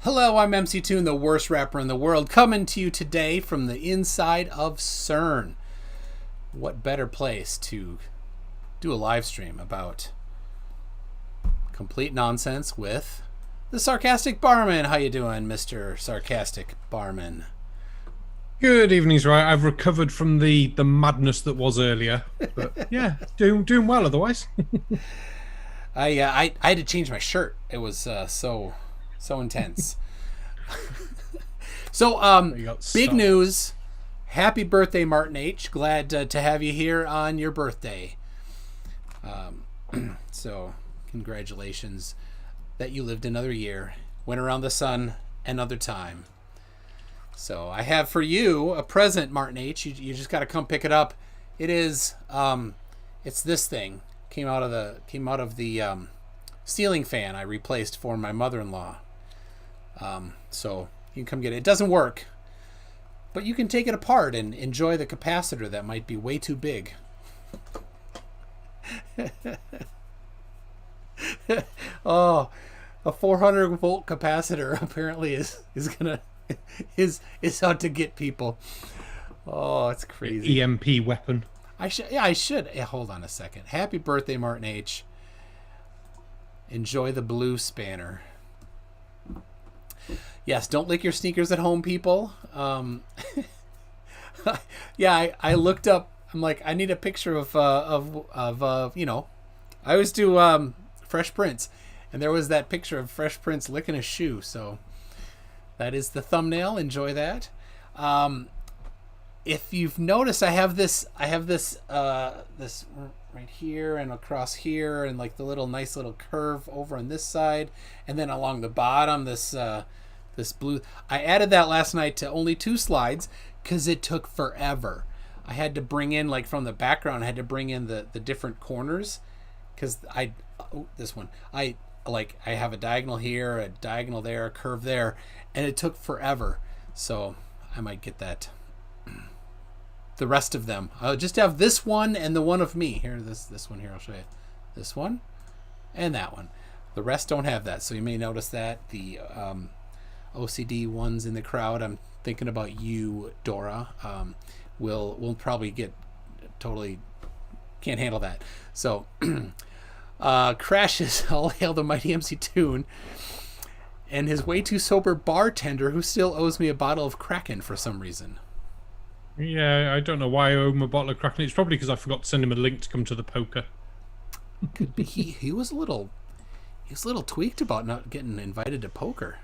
Hello, I'm MC Toon, the worst rapper in the world, coming to you today from the inside of CERN. What better place to do a live stream about complete nonsense with the Sarcastic Barman. How you doing, Mr. Sarcastic Barman? Good evening, right. I've recovered from the madness that was earlier, but yeah, doing well otherwise. I had to change my shirt. It was so intense. So big news. Happy birthday, Martin H. Glad to have you here on your birthday. So congratulations that you lived another year, went around the sun another time. So I have for you a present, Martin H. You just got to come pick it up. It is it's this thing. Came out of the ceiling fan I replaced for my mother-in-law. So you can come get it. It doesn't work, but you can take it apart and enjoy the capacitor that might be way too big. Oh, a 400 volt capacitor apparently is out to get people. Oh, it's crazy. EMP weapon. I should. Yeah, hold on a second. Happy birthday, Martin H. Enjoy the blue spanner. Yes, don't lick your sneakers at home, people. Yeah, I looked up. I'm like, I need a picture of you know, I always do Fresh Prince, and there was that picture of Fresh Prince licking a shoe. So that is the thumbnail. Enjoy that. If you've noticed, I have this this right here and across here, and like the nice little curve over on this side, and then along the bottom this blue. I added that last night to only 2 slides because it took forever. I had to bring in, like, from the background, I had to bring in the different corners because this one I have a diagonal here, a diagonal there, a curve there, and it took forever. So I might get that. The rest of them, I'll just have this one and the one of me here. This one here, I'll show you. This one and that one. The rest don't have that, so you may notice that. The OCD ones in the crowd, I'm thinking about you, Dora. We'll probably get totally can't handle that. So crashes. All hail the mighty MC Toon and his way too sober bartender who still owes me a bottle of Kraken for some reason. Yeah, I don't know why I owe him a bottle of Kraken. It's probably because I forgot to send him a link to come to the poker. Could be he was a little tweaked about not getting invited to poker.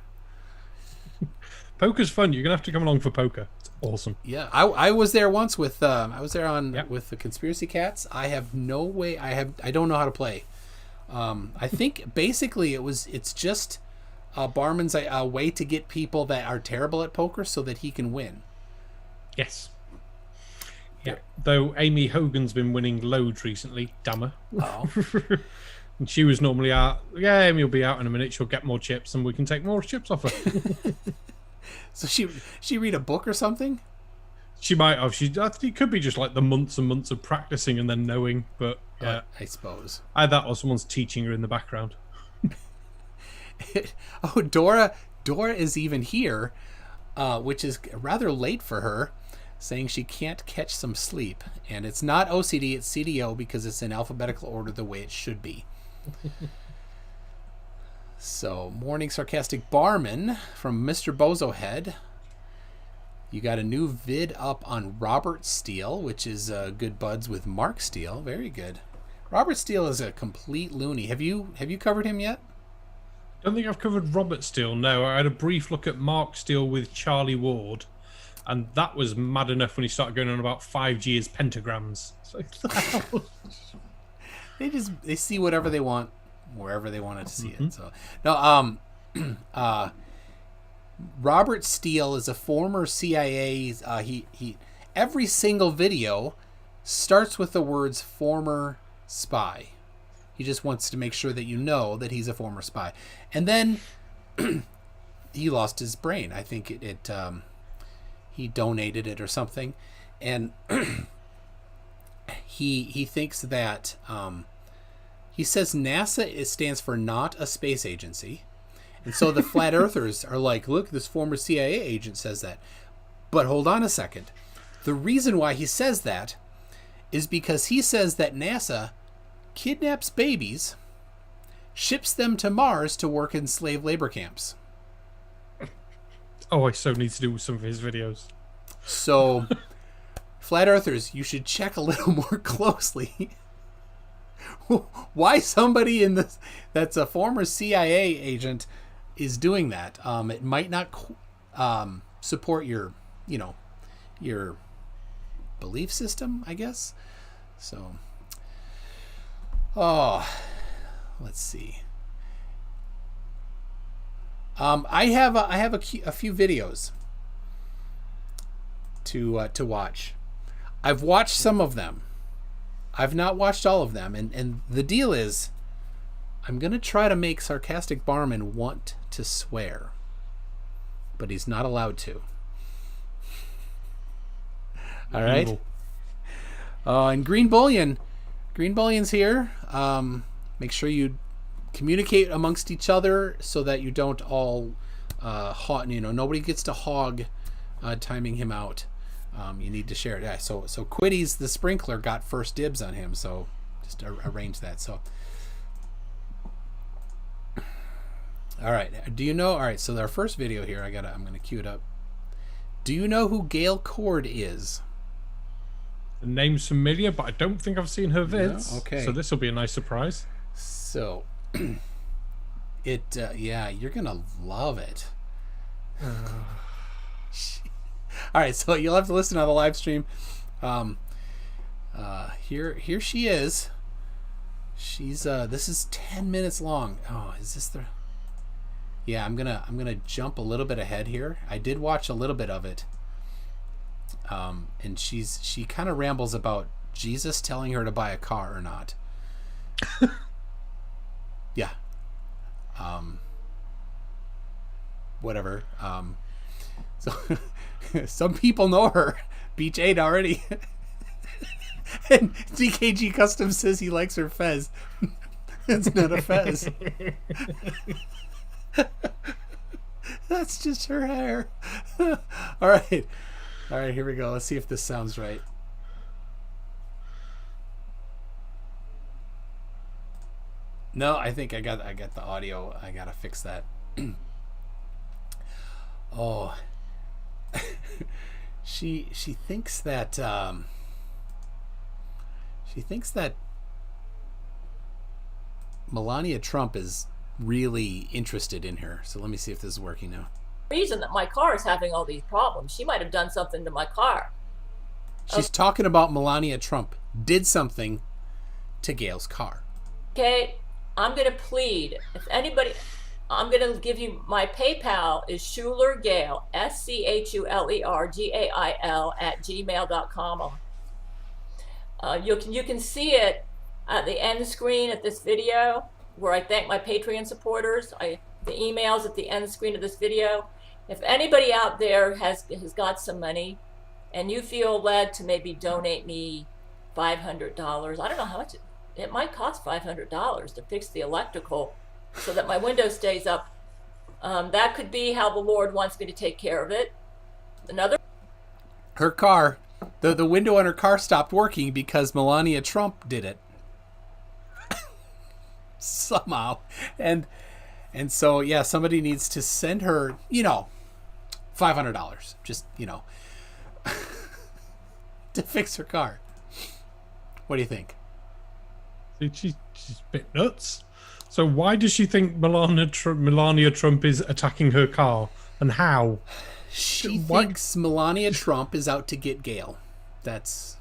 Poker's fun. You're gonna have to come along for poker. It's awesome. Yeah, I was there once with with the Conspiracy Cats. I have no way. I don't know how to play. I think basically it's just Barman's a way to get people that are terrible at poker so that he can win. Yes. Yeah. Though Amy Hogan's been winning loads recently. Damn her. Oh. And she was normally out. Yeah, Amy will be out in a minute. She'll get more chips, and we can take more chips off her. So she read a book or something? She might have. I think it could be just like the months and months of practicing and then knowing. But yeah, I suppose either that or someone's teaching her in the background. Oh, Dora is even here, which is rather late for her, saying she can't catch some sleep, and it's not OCD, it's CDO because it's in alphabetical order the way it should be. So, morning Sarcastic Barman from Mr. Bozo Head. You got a new vid up on Robert Steele, which is good buds with Mark Steele. Very good. Robert Steele is a complete loony. Have you covered him yet? I don't think I've covered Robert Steele. No, I had a brief look at Mark Steele with Charlie Ward, and that was mad enough when he started going on about 5G's pentagrams. So, they see whatever they want wherever they wanted to see it. So no, Robert Steele is a former CIA. He every single video starts with the words "former spy." He just wants to make sure that you know that he's a former spy, and then he lost his brain. I think he donated it or something, and he thinks that he says NASA stands for not a space agency, And so the flat earthers are like, look, this former CIA agent says that. But hold on a second. The reason why he says that is because he says that NASA kidnaps babies, ships them to Mars to work in slave labor camps. Oh, I so need to do some of his videos. So, flat earthers, you should check a little more closely why somebody in this that's a former CIA agent is doing that. It might not support your belief system, I guess. So, let's see. I have a few videos to watch. I've watched some of them. I've not watched all of them, and the deal is, I'm gonna try to make Sarcastic Barman want to swear, but he's not allowed to. All right. And Green Bullion's here. Make sure you communicate amongst each other so that you don't all hog. Nobody gets to hog timing him out. You need to share it. Yeah. So Quiddy's the sprinkler got first dibs on him. So just arrange that. So. All right. Do you know? All right. So our first video here, I'm gonna cue it up. Do you know who Gail Chord is? The name's familiar, but I don't think I've seen her vids. No? Okay. So this will be a nice surprise. So, yeah, you're gonna love it. All right, so you'll have to listen on the live stream. Here she is. She's this is 10 minutes long. Oh, is this the? Yeah, I'm gonna jump a little bit ahead here. I did watch a little bit of it. And she kind of rambles about Jesus telling her to buy a car or not. Yeah. Whatever. So some people know her. Beach 8 already. And DKG Custom says he likes her fez. It's not a fez. That's just her hair. All right, here we go. Let's see if this sounds right. No, I think I got the audio. I gotta fix that. Oh, she thinks that Melania Trump is really interested in her. So let me see if this is working now. Reason that my car is having all these problems. She might have done something to my car. She's talking about Melania Trump did something to Gail's car. Okay, I'm going to plead. If anybody, I'm going to give you my PayPal is Schuler Gail, SCHULERGAIL @gmail.com. You can see it at the end screen at this video, where I thank my Patreon supporters. The emails at the end screen of this video. If anybody out there has got some money and you feel led to maybe donate me $500, I don't know how much it might cost $500 to fix the electrical so that my window stays up. That could be how the Lord wants me to take care of it. Her car, the window on her car stopped working because Melania Trump did it. Somehow. And so, yeah, somebody needs to send her, $500. Just, to fix her car. What do you think? She's a bit nuts. So why does she think Melania Trump is attacking her car, and how? She thinks Melania Trump is out to get Gail. That's...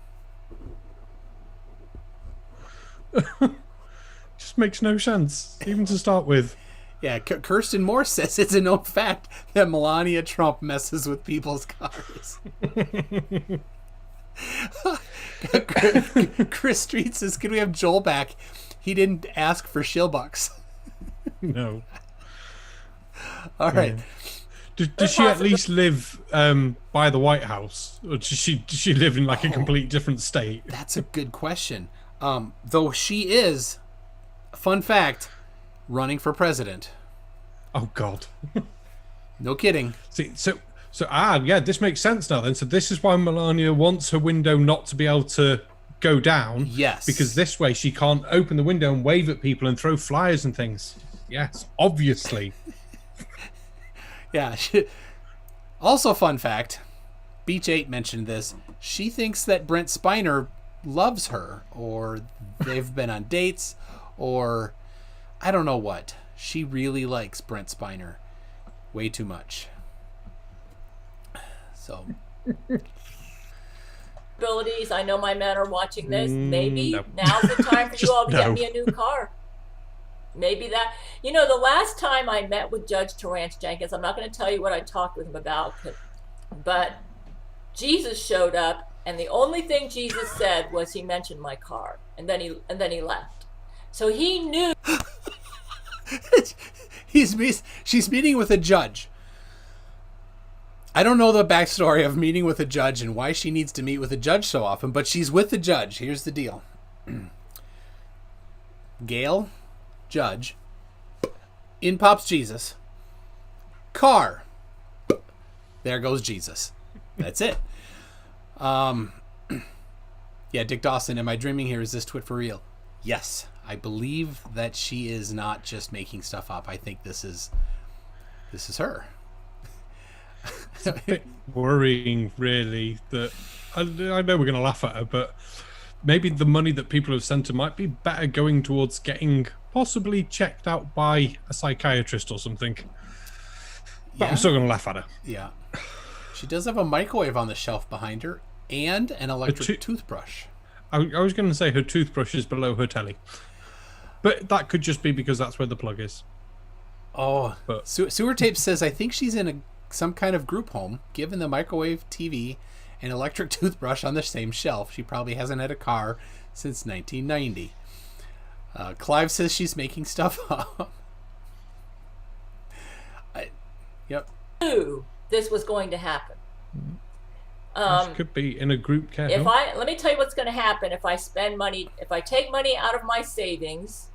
Just makes no sense, even to start with. Yeah, Kirsten Moore says it's a known fact that Melania Trump messes with people's cars. Chris Street says, can we have Joel back? He didn't ask for shillbucks. No. All right. Does she at least live by the White House? Or does she live in like a complete different state? That's a good question. Though she is, fun fact, running for president. Oh God. No kidding. See, yeah, this makes sense now then. So this is why Melania wants her window not to be able to go down. Yes. Because this way she can't open the window and wave at people and throw flyers and things. Yes, obviously. Yeah. Also, fun fact, Beach 8 mentioned this. She thinks that Brent Spiner loves her, or they've been on dates, or I don't know what. She really likes Brent Spiner way too much. So abilities. I know my men are watching this. Maybe no. now's the time for you all to No. get me a new car. Maybe that. You know, the last time I met with Judge Terrance Jenkins, I'm not going to tell you what I talked with him about, but Jesus showed up, and the only thing Jesus said was he mentioned my car, and then he left. So he knew. She's meeting with a judge. I don't know the backstory of meeting with a judge and why she needs to meet with a judge so often, but she's with the judge. Here's the deal. Gail, judge, in pops Jesus. Car. There goes Jesus. That's it. Yeah, Dick Dawson, am I dreaming here? Is this twit for real? Yes. I believe that she is not just making stuff up. I think this is her. It's a bit worrying, really, that I know we're going to laugh at her, but maybe the money that people have sent her might be better going towards getting possibly checked out by a psychiatrist or something. But Yeah. I'm still going to laugh at her. Yeah. She does have a microwave on the shelf behind her and an electric toothbrush. I was going to say her toothbrush is below her telly. But that could just be because that's where the plug is. Oh, But Sewer Tape says, I think she's in some kind of group home, given the microwave, TV, and electric toothbrush on the same shelf. She probably hasn't had a car since 1990. Clive says she's making stuff up. Yep. Knew this was going to happen. she could be in a group care home. Let me tell you what's going to happen if I spend money, if I take money out of my savings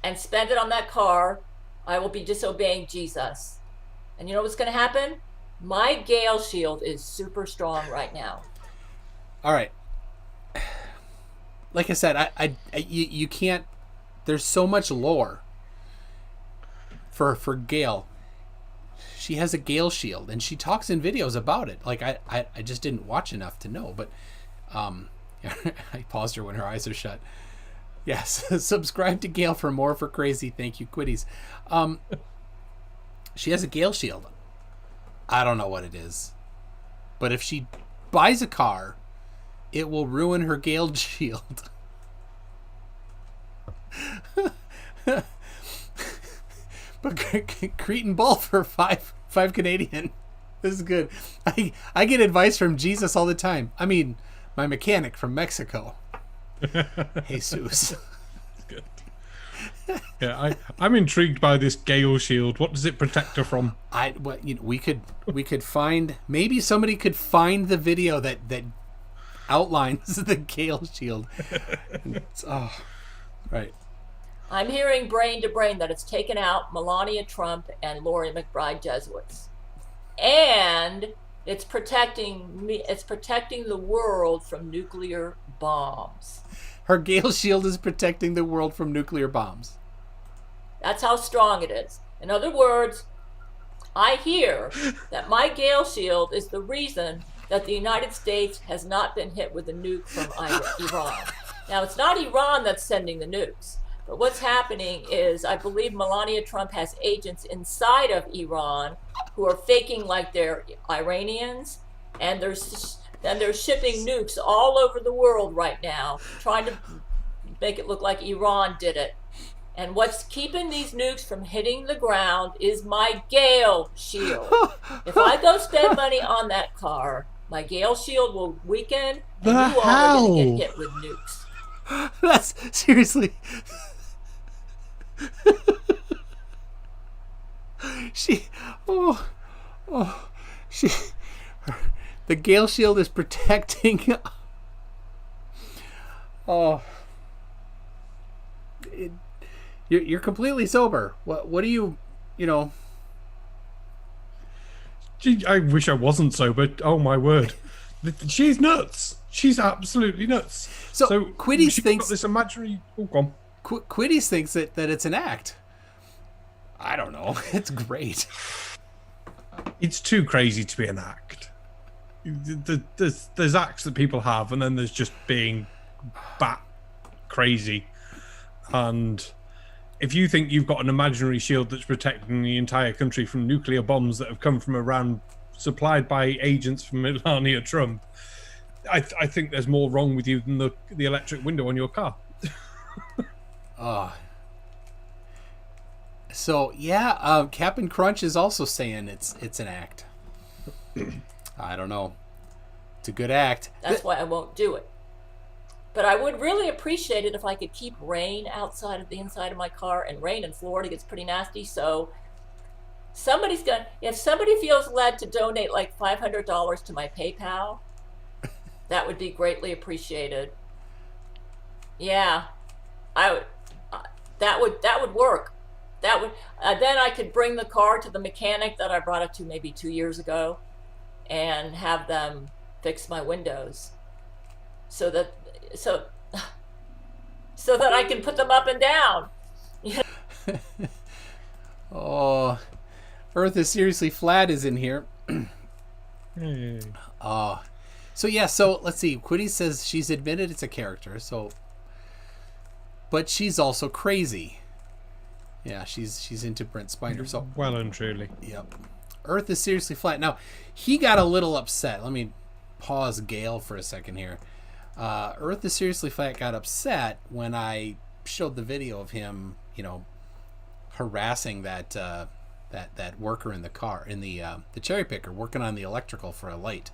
and spend it on that car, I will be disobeying Jesus. And you know what's going to happen? My Gail Shield is super strong right now. All right. Like I said, you can't. There's so much lore for Gail. She has a Gail Shield, and she talks in videos about it. Like I just didn't watch enough to know, but I paused her when her eyes are shut. Yes, subscribe to Gail for more for crazy. Thank you, Quitties. She has a Gail Shield. I don't know what it is, but if she buys a car, it will ruin her Gail Shield. But Cretan Bull for five Canadian. This is good. I get advice from Jesus all the time. I mean, my mechanic from Mexico. Jesus. Good. Yeah, I'm intrigued by this Gail Shield. What does it protect her from? We could find, maybe somebody could find the video that outlines the Gail Shield. Right. I'm hearing brain to brain that it's taken out Melania Trump and Lori McBride Jesuits. And it's protecting me. It's protecting the world from nuclear bombs. Her Gail Shield is protecting the world from nuclear bombs. That's how strong it is. In other words, I hear that my Gail Shield is the reason that the United States has not been hit with a nuke from Iran. Now, it's not Iran that's sending the nukes. But what's happening is, I believe Melania Trump has agents inside of Iran who are faking like they're Iranians, and they're shipping nukes all over the world right now, trying to make it look like Iran did it. And what's keeping these nukes from hitting the ground is my Gail Shield. If I go spend money on that car, my Gail Shield will weaken, and you all are going to get hit with nukes. That's seriously. The Gail Shield is protecting. You're completely sober. What are you you know, Gee, I wish I wasn't sober. Oh my word, she's nuts. She's absolutely nuts. So Quiddies she's thinks got this imaginary. Oh, go on. Quiddies thinks that it's an act. I don't know. It's great. It's too crazy to be an act. There's acts that people have, and then there's just being bat crazy. And if you think you've got an imaginary shield that's protecting the entire country from nuclear bombs that have come from Iran, supplied by agents from Melania Trump, I think there's more wrong with you than the electric window on your car. So yeah, Captain Crunch is also saying it's an act. I don't know. It's a good act. That's why I won't do it. But I would really appreciate it if I could keep rain outside of the inside of my car, and rain in Florida gets pretty nasty. So if somebody feels led to donate like $500 to my PayPal, that would be greatly appreciated. Yeah, I would. That would work. That would. Then I could bring the car to the mechanic that I brought it to maybe 2 years ago, and have them fix my windows, so that I can put them up and down. Oh, Earth is seriously flat is in here. Hey. So yeah, so let's see. Quiddy says she's admitted it's a character, so but she's also crazy. Yeah, she's into Brent Spiner. So well and truly. Yep. Earth is seriously flat. Now, he got a little upset. Let me pause Gail for a second here. Earth is seriously flat got upset when I showed the video of him, harassing that worker in the car, in the cherry picker, working on the electrical for a light.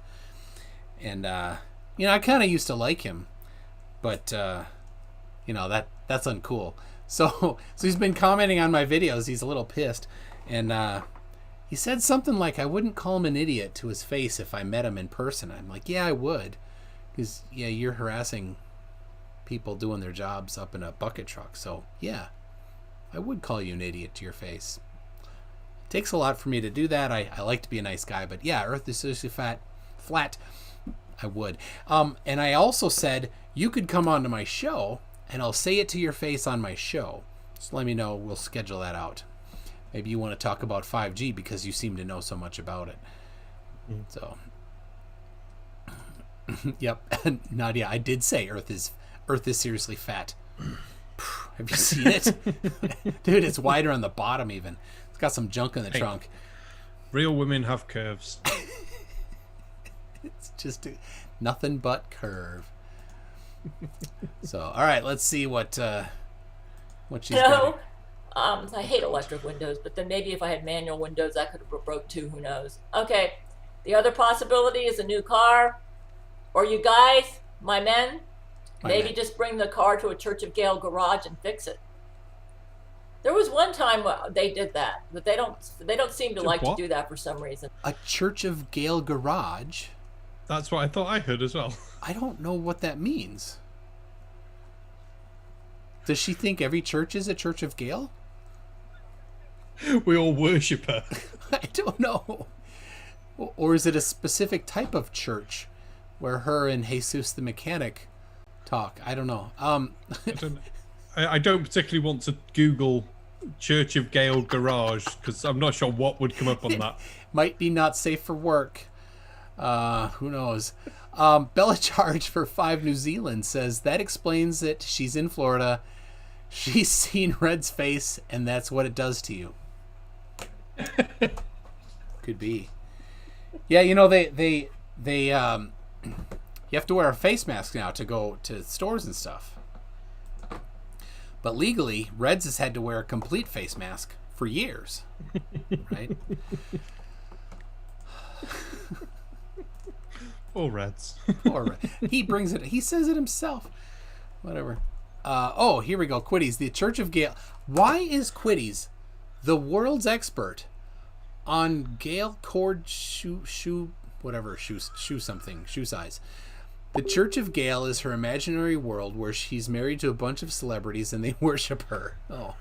And I kind of used to like him, but that's uncool. So he's been commenting on my videos. He's a little pissed, and he said something like, "I wouldn't call him an idiot to his face if I met him in person." I'm like, "Yeah, I would, because you're harassing people doing their jobs up in a bucket truck. So yeah, I would call you an idiot to your face. It takes a lot for me to do that. I like to be a nice guy, but yeah, Earth is seriously flat. I would." And I also said you could come onto my show, and I'll say it to your face on my show. Just let me know. We'll schedule that out. Maybe you want to talk about 5G because you seem to know so much about it. So, yep. Nadia, I did say Earth is seriously fat. Have you seen it? Dude, it's wider on the bottom even. It's got some junk in the trunk. Real women have curves. It's just nothing but curve. So, all right, let's see what she's got. I hate electric windows, but then maybe if I had manual windows, I could have broke too. Who knows? Okay, the other possibility is a new car, or you guys, my men, maybe just bring the car to a Church of Gail garage and fix it. There was one time they did that, but they don't seem to like to do that for some reason. A Church of Gail garage? That's what I thought I heard as well. I don't know what that means. Does she think every church is a Church of Gail? We all worship her. I don't know. Or is it a specific type of church where her and Jesus the mechanic talk? I don't know. I don't particularly want to Google Church of Gail garage because I'm not sure what would come up on that. Might be not safe for work. Who knows? Bella Charge for 5 New Zealand says that explains it. She's in Florida. She's seen Red's face, and that's what it does to you. Could be. Yeah, they you have to wear a face mask now to go to stores and stuff. But legally, Reds has had to wear a complete face mask for years, right? Or Reds. He brings it. He says it himself. Whatever. Here we go. Quiddies. The Church of Gail. Why is Quiddies the world's expert on Gail Chord shoe size? The Church of Gail is her imaginary world where she's married to a bunch of celebrities and they worship her. Oh.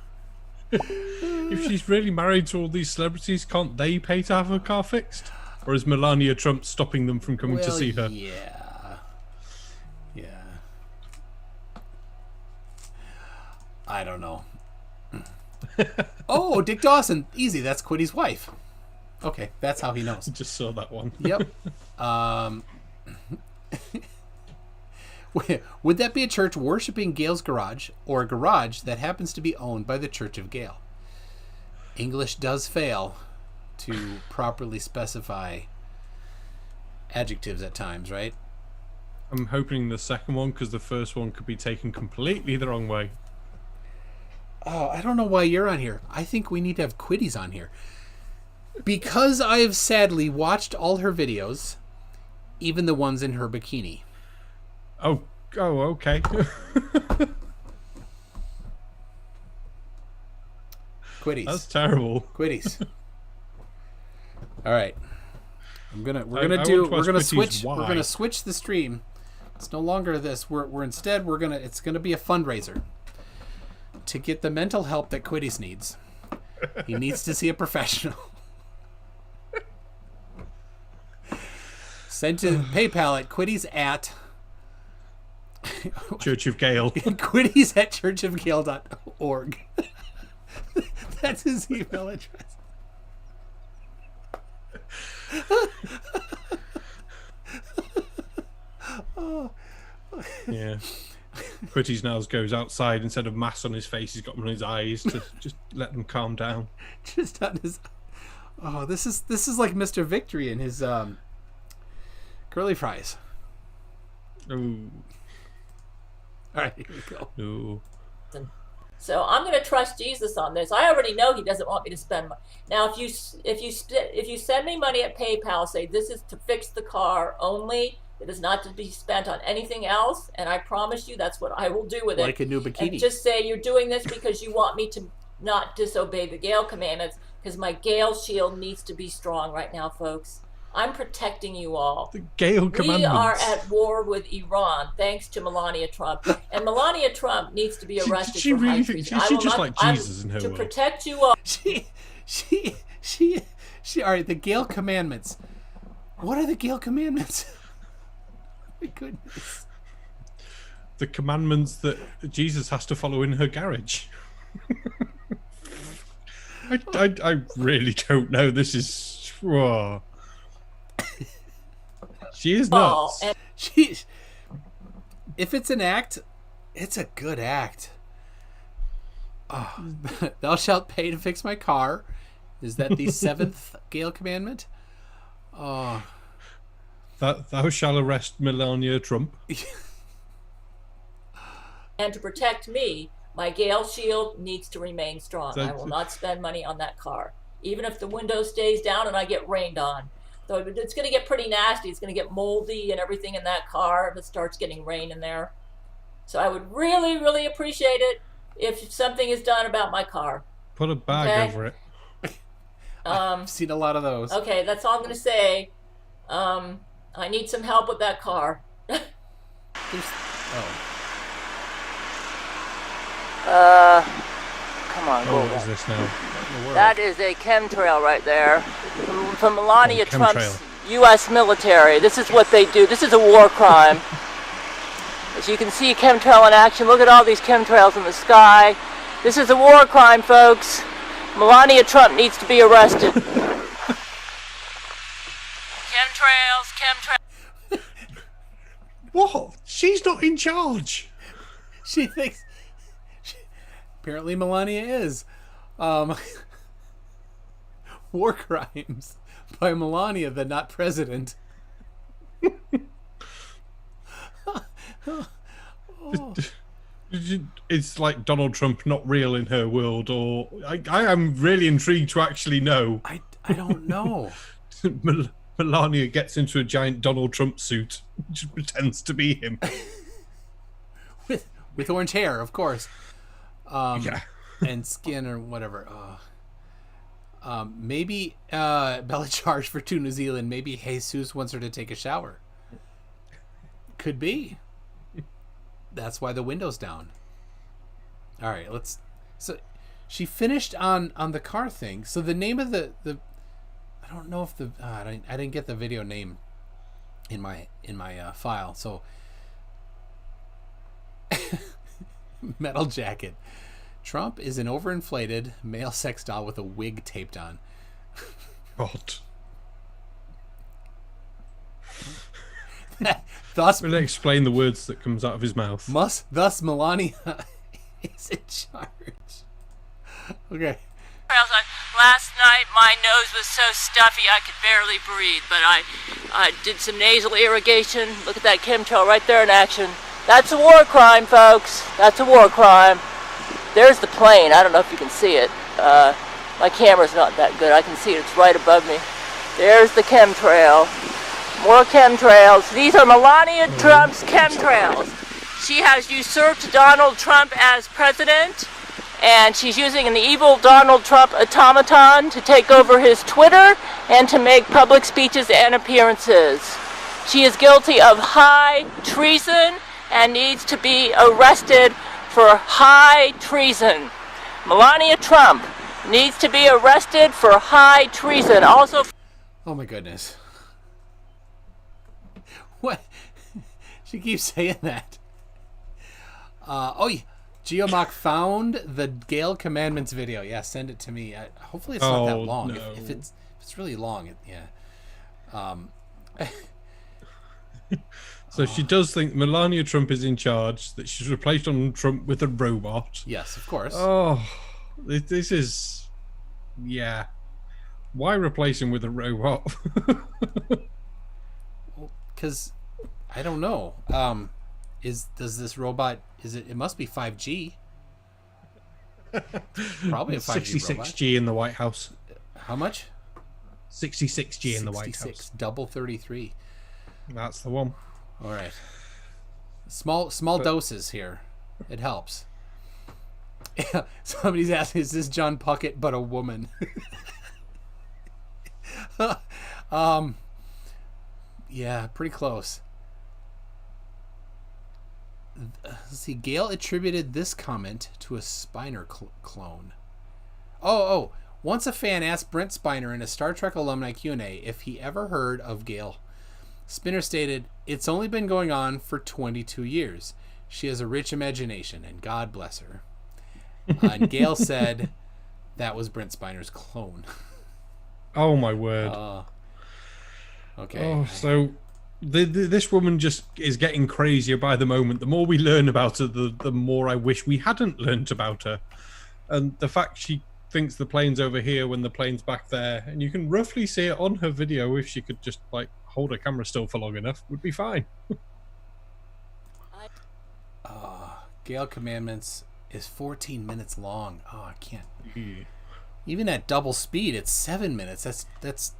If she's really married to all these celebrities, can't they pay to have her car fixed? Or is Melania Trump stopping them from coming to see her? Yeah. Yeah. I don't know. Oh, Dick Dawson. Easy. That's Quiddy's wife. Okay, that's how he knows. Just saw that one. Yep. Would that be a church worshiping Gail's garage, or a garage that happens to be owned by the Church of Gail? English does fail to properly specify adjectives at times, right? I'm hoping the second one, because the first one could be taken completely the wrong way. Oh, I don't know why you're on here. I think we need to have Quiddies on here. Because I have sadly watched all her videos, even the ones in her bikini. Oh, okay. Quiddies. That's terrible. Quiddies. All right. We're gonna switch the stream. It's no longer this. It's gonna be a fundraiser to get the mental help that Quiddies needs. He needs to see a professional. Send to PayPal at Quiddies at Church of Gail. Quiddies at churchofgail.org. That's his email address. Yeah. Quiddies now goes outside, instead of masks on his face, he's got them on his eyes to just let them calm down. Just on his. Oh, this is like Mr. Victory and his curly fries. Ooh. All right, here we go. Ooh. So I'm going to trust Jesus on this. I already know he doesn't want me to spend money. Now, if you send me money at PayPal, say this is to fix the car only. It is not to be spent on anything else, and I promise you that's what I will do with it. Like a new bikini. And just say you're doing this because you want me to not disobey the Gail Commandments, because my Gail shield needs to be strong right now, folks. I'm protecting you all. The Gail Commandments. We are at war with Iran, thanks to Melania Trump. And Melania Trump needs to be arrested She for high really treason. thinks she's just like Jesus in her to world. protect you all. She. All right, the Gail Commandments. What are the Gail Commandments? My goodness. The commandments that Jesus has to follow in her garage. I really don't know. This is. Whoa. She is nuts. If it's an act, it's a good act. Oh, thou shalt pay to fix my car. Is that the 7th Gail Commandment? Oh. Thou shalt arrest Melania Trump. And to protect me, my Gail shield needs to remain strong. I will not spend money on that car, even if the window stays down and I get rained on. So it's going to get pretty nasty. It's going to get moldy and everything in that car if it starts getting rain in there. So I would really, really appreciate it if something is done about my car. Put a bag over it. I've seen a lot of those. Okay, that's all I'm going to say. I need some help with that car. Come on, go. What is this now? That is a chemtrail right there from Melania Trump's chemtrail. U.S. military. This is what they do. This is a war crime. As you can see, chemtrail in action. Look at all these chemtrails in the sky. This is a war crime, folks. Melania Trump needs to be arrested. Chemtrails. What? She's not in charge. She thinks. Apparently, Melania is. War crimes by Melania, the not president. It's like Donald Trump not real in her world, or I am really intrigued to actually know. I don't know. Melania gets into a giant Donald Trump suit, just pretends to be him. with orange hair, of course. Yeah. And skin or whatever. Maybe Bella charged for to New Zealand. Maybe Jesus wants her to take a shower. Could be. That's why the window's down. All right, let's. So, she finished on the car thing. So the name of the I don't know if I didn't get the video name in my file. So Metal Jacket. Trump is an overinflated male sex doll with a wig taped on. God. Thus, Will explain the words that comes out of his mouth. Thus Melania is in charge. Okay. Last night my nose was so stuffy I could barely breathe, but I did some nasal irrigation. Look at that chemtrail right there in action. That's a war crime, folks. That's a war crime. There's the plane. I don't know if you can see it. My camera's not that good. I can see it. It's right above me. There's the chemtrail. More chemtrails. These are Melania Trump's chemtrails. She has usurped Donald Trump as president, and she's using an evil Donald Trump automaton to take over his Twitter and to make public speeches and appearances. She is guilty of high treason and needs to be arrested for high treason. Melania Trump needs to be arrested for high treason. Also, oh my goodness. What? She keeps saying that. Geomock found the Gail Commandments video. Yeah, send it to me. Hopefully it's not that long. No. If it's really long, So she does think Melania Trump is in charge, that she's replaced Donald Trump with a robot. Yes, of course. Oh, this is... Yeah. Why replace him with a robot? Because I don't know. Does this robot? It must be 5G. Probably a 5G 66G in the White House. How much? 66G in the White House. 66 double 33. That's the one. All right. Small doses here. It helps. Somebody's asking, is this John Puckett but a woman? Yeah, pretty close. Let's see. Gail attributed this comment to a Spiner clone. Oh. Once a fan asked Brent Spiner in a Star Trek alumni Q&A if he ever heard of Gail. Spiner stated, "It's only been going on for 22 years. She has a rich imagination, and God bless her." And Gail said that was Brent Spiner's clone. Oh, my word. Okay. Oh, so this woman just is getting crazier by the moment. The more we learn about her, the more I wish we hadn't learnt about her. And the fact she thinks the plane's over here when the plane's back there, and you can roughly see it on her video, if she could just hold her camera still for long enough, would be fine. Gail Commandments is 14 minutes long. Oh, I can't. Yeah. Even at double speed, it's 7 minutes. That's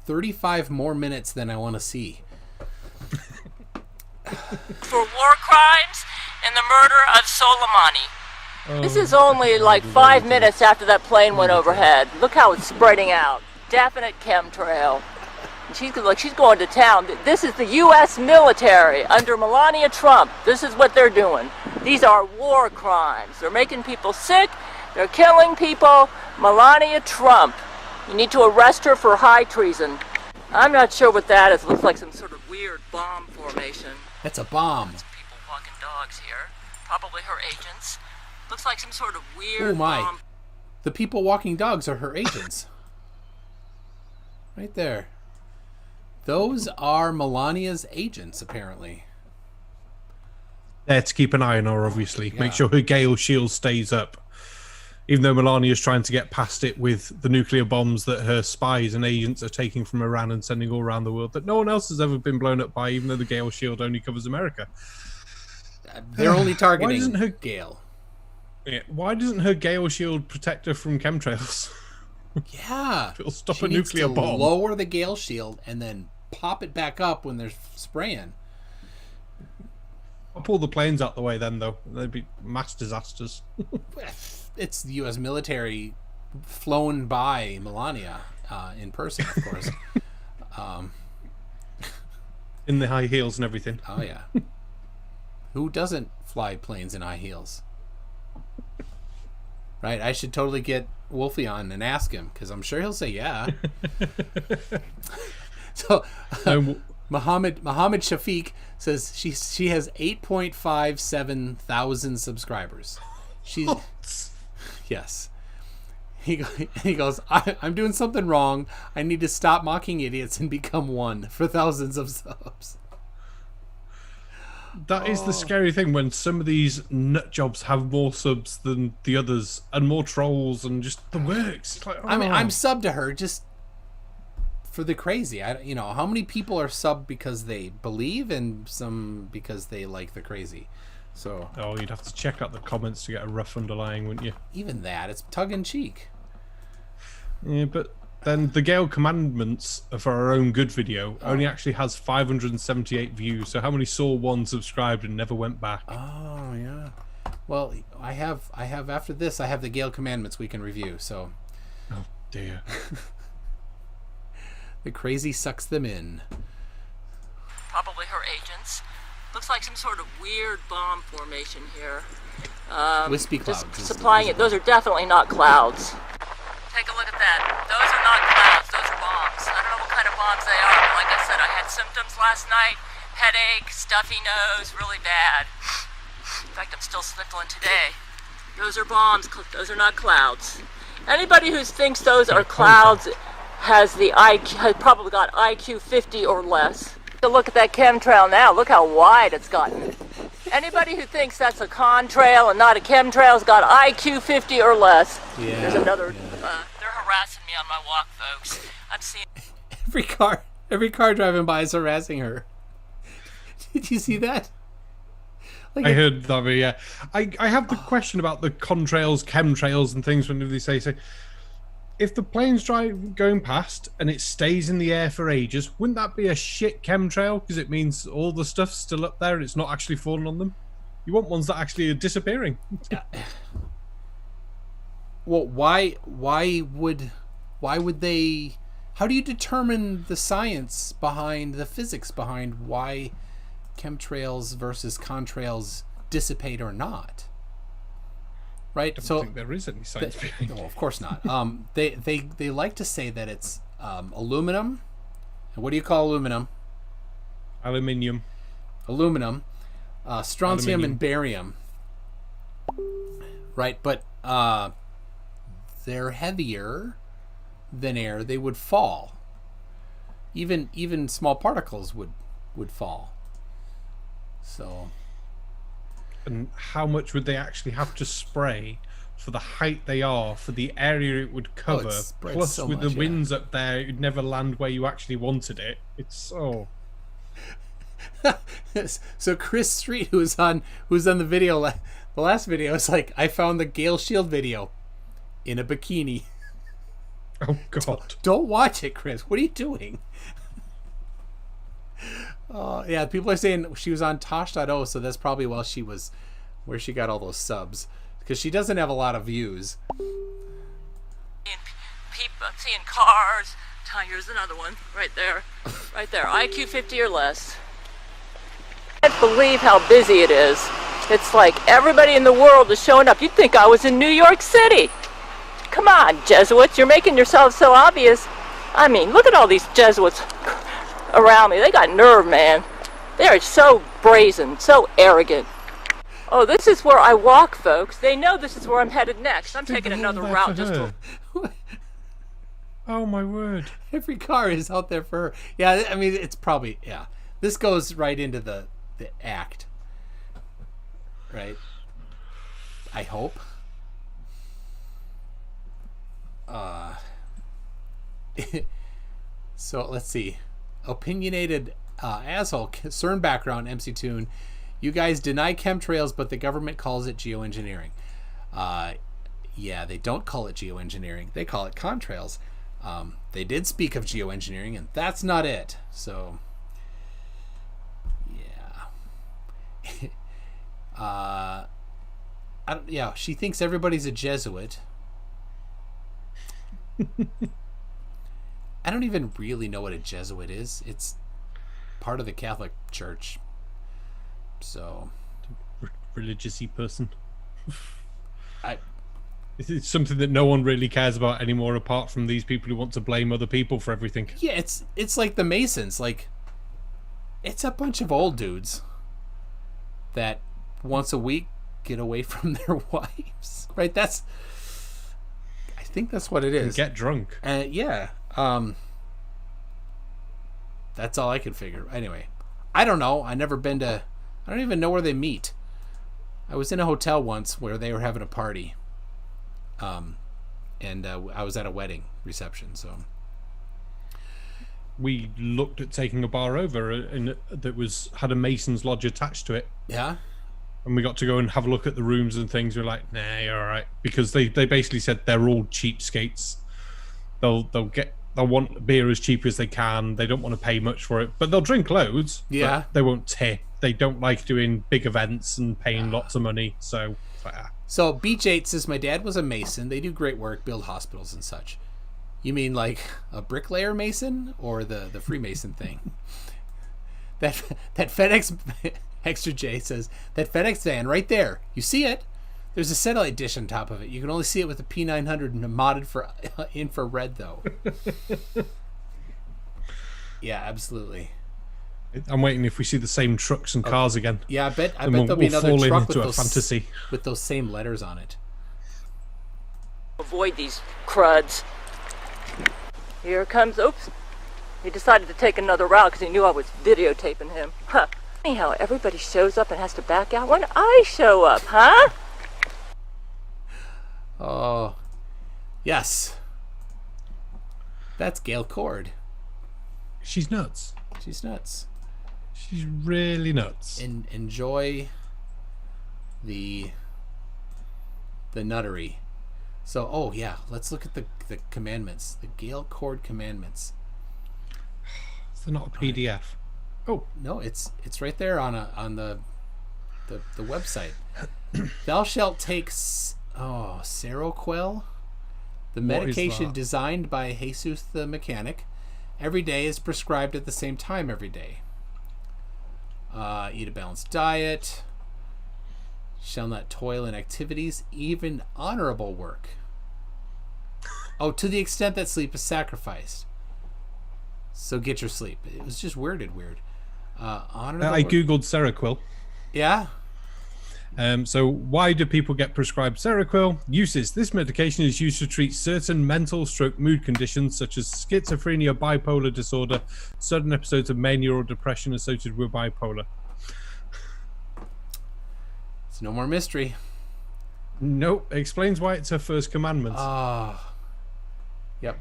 35 more minutes than I want to see. for war crimes and the murder of Soleimani. This is only like 5 minutes after that plane went overhead. Look how it's spreading out. Definite chemtrail. And she's going to town. This is the U.S. military under Melania Trump. This is what they're doing. These are war crimes. They're making people sick. They're killing people. Melania Trump. You need to arrest her for high treason. I'm not sure what that is. It looks like some sort of weird bomb formation. That's a bomb. There's people walking dogs here. Probably her agents. Looks like some sort of weird Oh my. bomb. The people walking dogs are her agents. Right there. Those are Melania's agents, apparently. There to keep an eye on her, obviously. Yeah. Make sure her Gale shield stays up. Even though Melania's trying to get past it with the nuclear bombs that her spies and agents are taking from Iran and sending all around the world that no one else has ever been blown up by, even though the Gale shield only covers America. They're only targeting isn't her- Gail. Yeah. Why doesn't her Gale shield protect her from chemtrails? Yeah. It'll stop She a needs nuclear to bomb. lower the Gale shield and then pop it back up when they're spraying. I'll pull the planes out the way then, though. They'd be mass disasters. It's the U.S. military flown by Melania in person, of course. In the high heels and everything. Oh, yeah. Who doesn't fly planes in high heels? right? I should totally get Wolfie on and ask him, because I'm sure he'll say yeah. So Muhammad Shafiq says she has 8.57 subscribers. She's yes. He goes, I'm doing something wrong. I need to stop mocking idiots and become one for thousands of subs. That is the scary thing, when some of these nut jobs have more subs than the others and more trolls and just the works. It's like, I mean, I'm subbed to her just for the crazy. How many people are subbed because they believe and some because they like the crazy. So you'd have to check out the comments to get a rough underlying, wouldn't you? Even that, it's tongue in cheek. Yeah, but then the Gail Commandments for our own good video only actually has 578 views. So how many saw one, subscribed, and never went back? Oh yeah. Well, I have after this I have the Gail Commandments we can review. So. Oh dear. The crazy sucks them in. Probably her agents. Looks like some sort of weird bomb formation here. Wispy clouds. Just supplying it. Those are definitely not clouds. Take a look at that. Those are not clouds. Those are bombs. I don't know what kind of bombs they are, but like I said, I had symptoms last night. Headache, stuffy nose, really bad. In fact, I'm still sniffling today. Those are bombs. Those are not clouds. Anybody who thinks those are clouds has probably got IQ 50 or less. Look at that chemtrail now. Look how wide it's gotten. Anybody who thinks that's a contrail and not a chemtrail's got IQ 50 or less. Yeah. There's another. They're harassing me on my walk, folks. I'm seeing. Every car driving by is harassing her. Did you see that? I heard that, but yeah. I have the question about the contrails, chemtrails, and things when they say. If the plane's going past and it stays in the air for ages, wouldn't that be a shit chemtrail? Because it means all the stuff's still up there and it's not actually falling on them. You want ones that actually are disappearing. Well, why would they? How do you determine the science behind the physics behind why chemtrails versus contrails dissipate or not? Right, I don't think there is any science behind it. No, of course not. They like to say that it's aluminum. And what do you call aluminum? Aluminium. Aluminum, strontium, and barium. Right, but they're heavier than air. They would fall. Even small particles would fall. So. And how much would they actually have to spray for the height they are, for the area it would cover? Plus, so with the winds up there, it would never land where you actually wanted it. It's so. So Chris Street, who's on the video, the last video, is like, I found the Gail Shield video in a bikini. Oh God! Don't watch it, Chris. What are you doing? Yeah, people are saying she was on Tosh.0, so that's probably where she got all those subs, because she doesn't have a lot of views. People seeing cars. Here's another one right there, IQ 50 or less. I can't believe how busy it is. It's like everybody in the world is showing up. You'd think I was in New York City. Come on, Jesuits, you're making yourselves so obvious. I mean, look at all these Jesuits around me. They got nerve, man. They are so brazen, so arrogant. Oh, this is where I walk, folks. They know this is where I'm headed next. I'm taking another route just to... Oh, my word. Every car is out there for her. Yeah, I mean, it's probably... Yeah. This goes right into the act. Right? I hope. So, let's see. Opinionated asshole, CERN background, MC Toon. You guys deny chemtrails, but the government calls it geoengineering. Yeah, they don't call it geoengineering. They call it contrails. They did speak of geoengineering, and that's not it. So, yeah. Yeah, she thinks everybody's a Jesuit. I don't even really know what a Jesuit is. It's part of the Catholic Church. So, Religious-y person. It's something that no one really cares about anymore, apart from these people who want to blame other people for everything. Yeah, it's like the Masons. Like, it's a bunch of old dudes that once a week get away from their wives, right? I think that's what it is. And get drunk. Yeah. That's all I could figure. Anyway, I don't know. I don't even know where they meet. I was in a hotel once where they were having a party. And I was at a wedding reception, so we looked at taking a bar over and that had a Mason's lodge attached to it. Yeah. And we got to go and have a look at the rooms and things. We're like, nah, you're all right, because they basically said they're all cheapskates. They'll want beer as cheap as they can. They don't want to pay much for it, but they'll drink loads. Yeah. But they won't tip. They don't like doing big events and paying lots of money. So it's like, So Beach 8 says, my dad was a Mason. They do great work, build hospitals and such. You mean like a bricklayer Mason or the Freemason thing? That FedEx Extra J says, that FedEx van right there, you see it? There's a satellite dish on top of it. You can only see it with the P900 modded for infrared, though. Yeah, absolutely. I'm waiting if we see the same trucks and cars again. Yeah, I bet there'll be another truck with those same letters on it. Avoid these cruds. Here comes, oops. He decided to take another route because he knew I was videotaping him. Huh. Anyhow, everybody shows up and has to back out when I show up, huh? Oh, yes. That's Gail Chord. She's nuts. She's nuts. She's really nuts. Enjoy the nuttery. So, oh yeah, let's look at the commandments. The Gail Chord commandments. It's not a PDF. Oh no, it's right there on the website. Thou shalt take Seroquel, the medication designed by Jesus the mechanic. Every day is prescribed at the same time every day. Eat a balanced diet. Shall not toil in activities, even honorable work. Oh, to the extent that sleep is sacrificed. So get your sleep. It was just worded weird. I googled Seroquel. Yeah. So why do people get prescribed Seroquel? Uses. This medication is used to treat certain mental stroke mood conditions such as schizophrenia, bipolar disorder, sudden episodes of mania or depression associated with bipolar. It's no more mystery. Nope. Explains why it's her first commandment. Yep.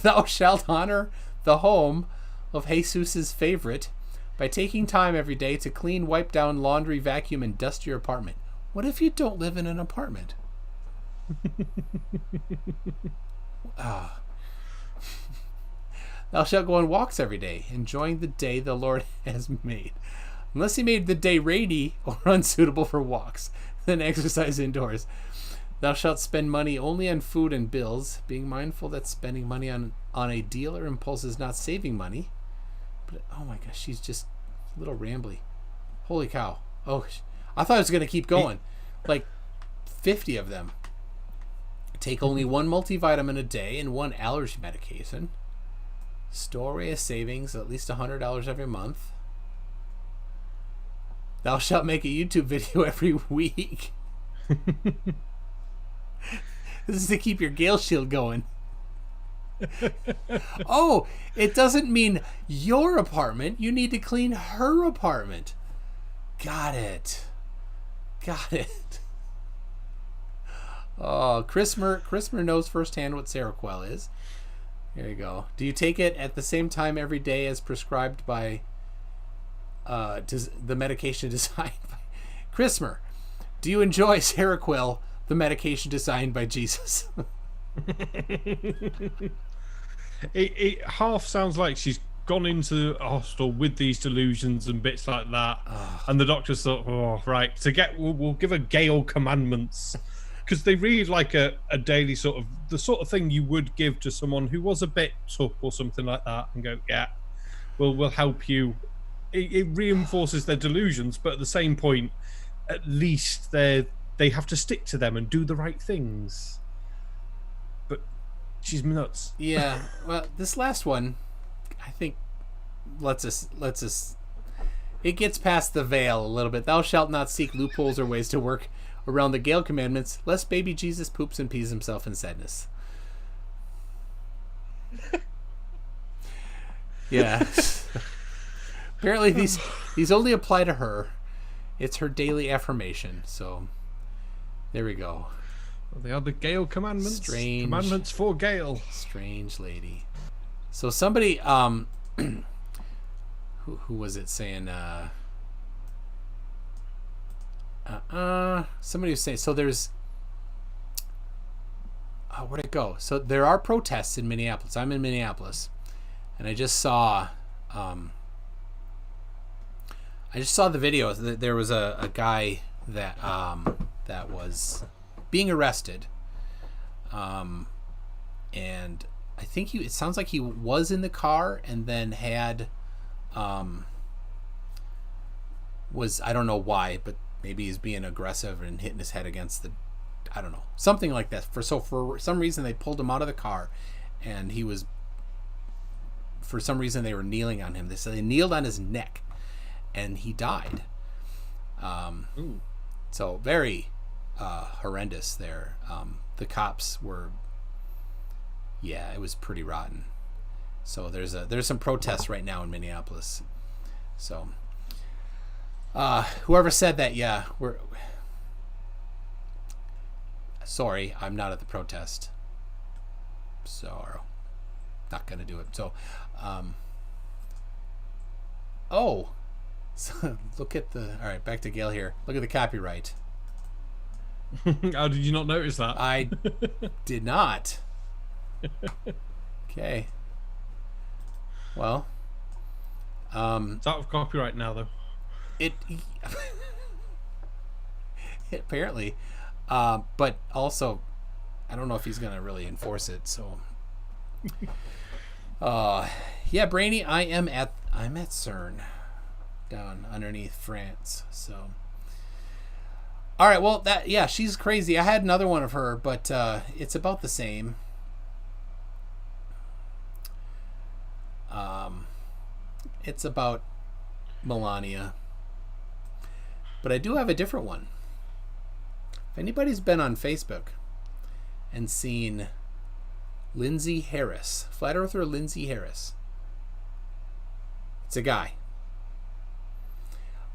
Thou shalt honor the home of Jesus's favorite by taking time every day to clean, wipe down, laundry, vacuum, and dust your apartment. What if you don't live in an apartment? Thou shalt go on walks every day, enjoying the day the Lord has made. Unless he made the day rainy or unsuitable for walks, then exercise indoors. Thou shalt spend money only on food and bills, being mindful that spending money on a deal or impulse is not saving money. But, oh my gosh, she's just a little rambly. Holy cow. Oh, I thought I was going to keep going. Like 50 of them. Take only one multivitamin a day and one allergy medication. Store away a savings of at least $100 every month. Thou shalt make a YouTube video every week. This is to keep your Gale Shield going. Oh, it doesn't mean your apartment. You need to clean her apartment. Got it. Oh, Chrismer knows firsthand what Seroquel is. There you go. Do you take it at the same time every day as prescribed by the medication designed by Chrismer? Do you enjoy Seroquel, the medication designed by Jesus? It half sounds like she's gone into a hospital with these delusions and bits like that, and the doctors thought, oh right, we'll give her Gail Commandments, because they read like a daily the sort of thing you would give to someone who was a bit tough or something like that, and go, yeah, we'll help you. It reinforces their delusions, but at the same point, at least they have to stick to them and do the right things. But she's nuts. Yeah. Well, this last one, I think, lets us. It gets past the veil a little bit. Thou shalt not seek loopholes or ways to work around the Gail Commandments, lest baby Jesus poops and pees himself in sadness. Yeah. Apparently these only apply to her. It's her daily affirmation. So there we go. Well, they are the Gail Commandments. Strange. Commandments for Gail. Strange lady. So somebody who was it saying somebody was saying, so there's where'd it go? So there are protests in Minneapolis. I'm in Minneapolis, and I just saw the video. There was a guy that that was being arrested, and I think it sounds like he was in the car and then had was, I don't know why, but maybe he's being aggressive and hitting his head against the, I don't know, something like that. For some reason they pulled him out of the car, and he was, for some reason they were kneeling on him. They said they kneeled on his neck, and he died. So very horrendous there. The cops were, yeah, it was pretty rotten. So there's some protests right now in Minneapolis. So whoever said that, yeah, we're sorry, I'm not at the protest, so not gonna do it. So so look at the, all right, back to Gail here. Look at the copyright. How did you not notice that? I did not. Okay. Well, it's out of copyright now, though. It apparently, but also, I don't know if he's gonna really enforce it. So, yeah, Brainy, I'm at CERN, down underneath France. So, all right, well, she's crazy. I had another one of her, but it's about the same. It's about Melania, but I do have a different one. If anybody's been on Facebook and seen Lindsay Harris, Flat Earther Lindsay Harris, it's a guy.